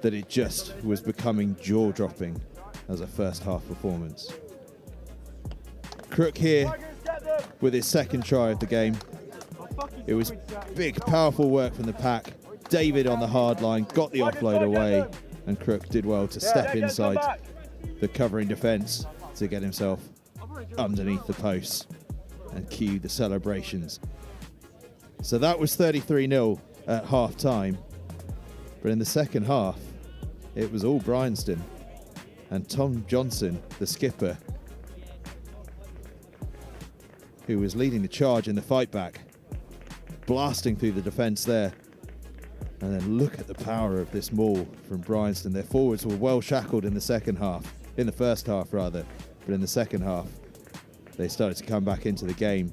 that it just was becoming jaw-dropping as a first-half performance. Crook here with his second try of the game. It was big, powerful work from the pack. David on the hard line, got the offload away, and Crook did well to step inside the covering defence to get himself underneath the posts and cue the celebrations. So that was 33-0 at half time, but in the second half it was all Bryanston, and Tom Johnson, the skipper, who was leading the charge in the fight back, blasting through the defence there. And then look at the power of this maul from Bryanston. Their forwards were well shackled in the first half rather, but in the second half they started to come back into the game.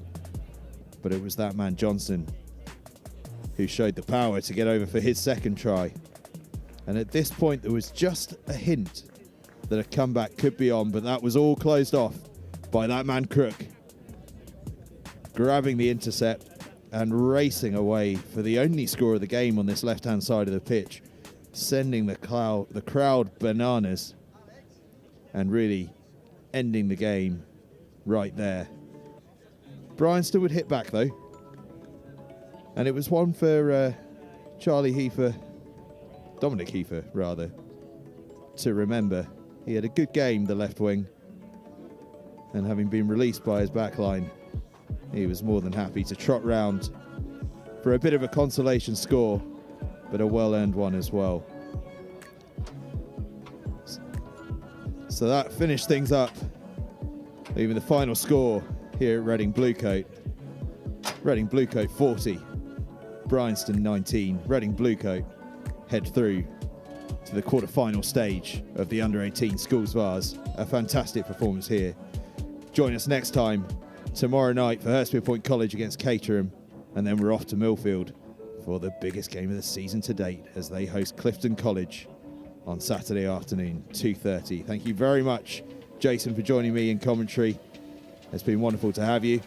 But it was that man Johnson who showed the power to get over for his second try. And at this point there was just a hint that a comeback could be on, but that was all closed off by that man Crook, grabbing the intercept and racing away for the only score of the game on this left-hand side of the pitch, sending the crowd bananas and really ending the game right there. Bryanston would hit back though, and it was one for Dominic Heifer rather, to remember. He had a good game, the left wing, and having been released by his back line, he was more than happy to trot round for a bit of a consolation score, but a well-earned one as well. So that finished things up, leaving the final score here at Reading Bluecoat. Reading Bluecoat 40, Bryanston 19. Reading Bluecoat head through to the quarter-final stage of the Under-18 Schools Vase. A fantastic performance here. Join us next time, tomorrow night, for Hurstfield Point College against Caterham, and then we're off to Millfield for the biggest game of the season to date as they host Clifton College on Saturday afternoon, 2:30. Thank you very much, Jason, for joining me in commentary. It's been wonderful to have you.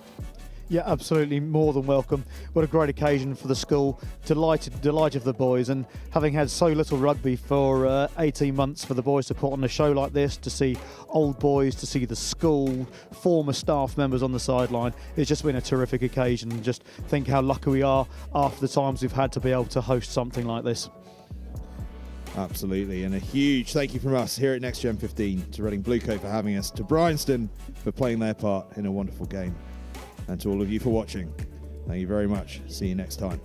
Yeah, absolutely, more than welcome. What a great occasion for the school. Delighted for the boys, and having had so little rugby for 18 months, for the boys to put on a show like this, to see old boys, to see the school, former staff members on the sideline, it's just been a terrific occasion. Just think how lucky we are after the times we've had to be able to host something like this. Absolutely, and a huge thank you from us here at Next Gen 15 to Reading Bluecoat for having us, to Bryanston for playing their part in a wonderful game, and to all of you for watching. Thank you very much. See you next time.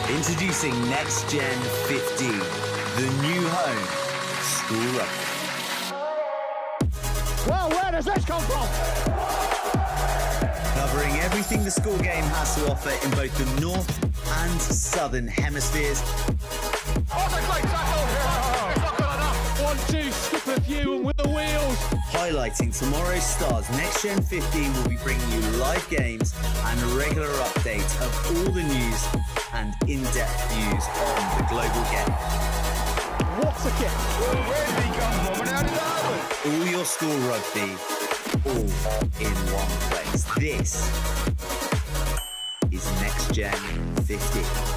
Introducing Next Gen 15, the new home school rugby. Well, where does this come from? Covering everything the school game has to offer in both the north and southern hemispheres. Oh, that's a great tackle! It's not good enough! 1-2, skip a few and with the wheels. Highlighting tomorrow's stars, NextGen15 will be bringing you live games and a regular update of all the news and in-depth views on the global game. What's a kick? Well, where did he come from and how did that happen? All your school rugby, all in one place. This is NextGen15.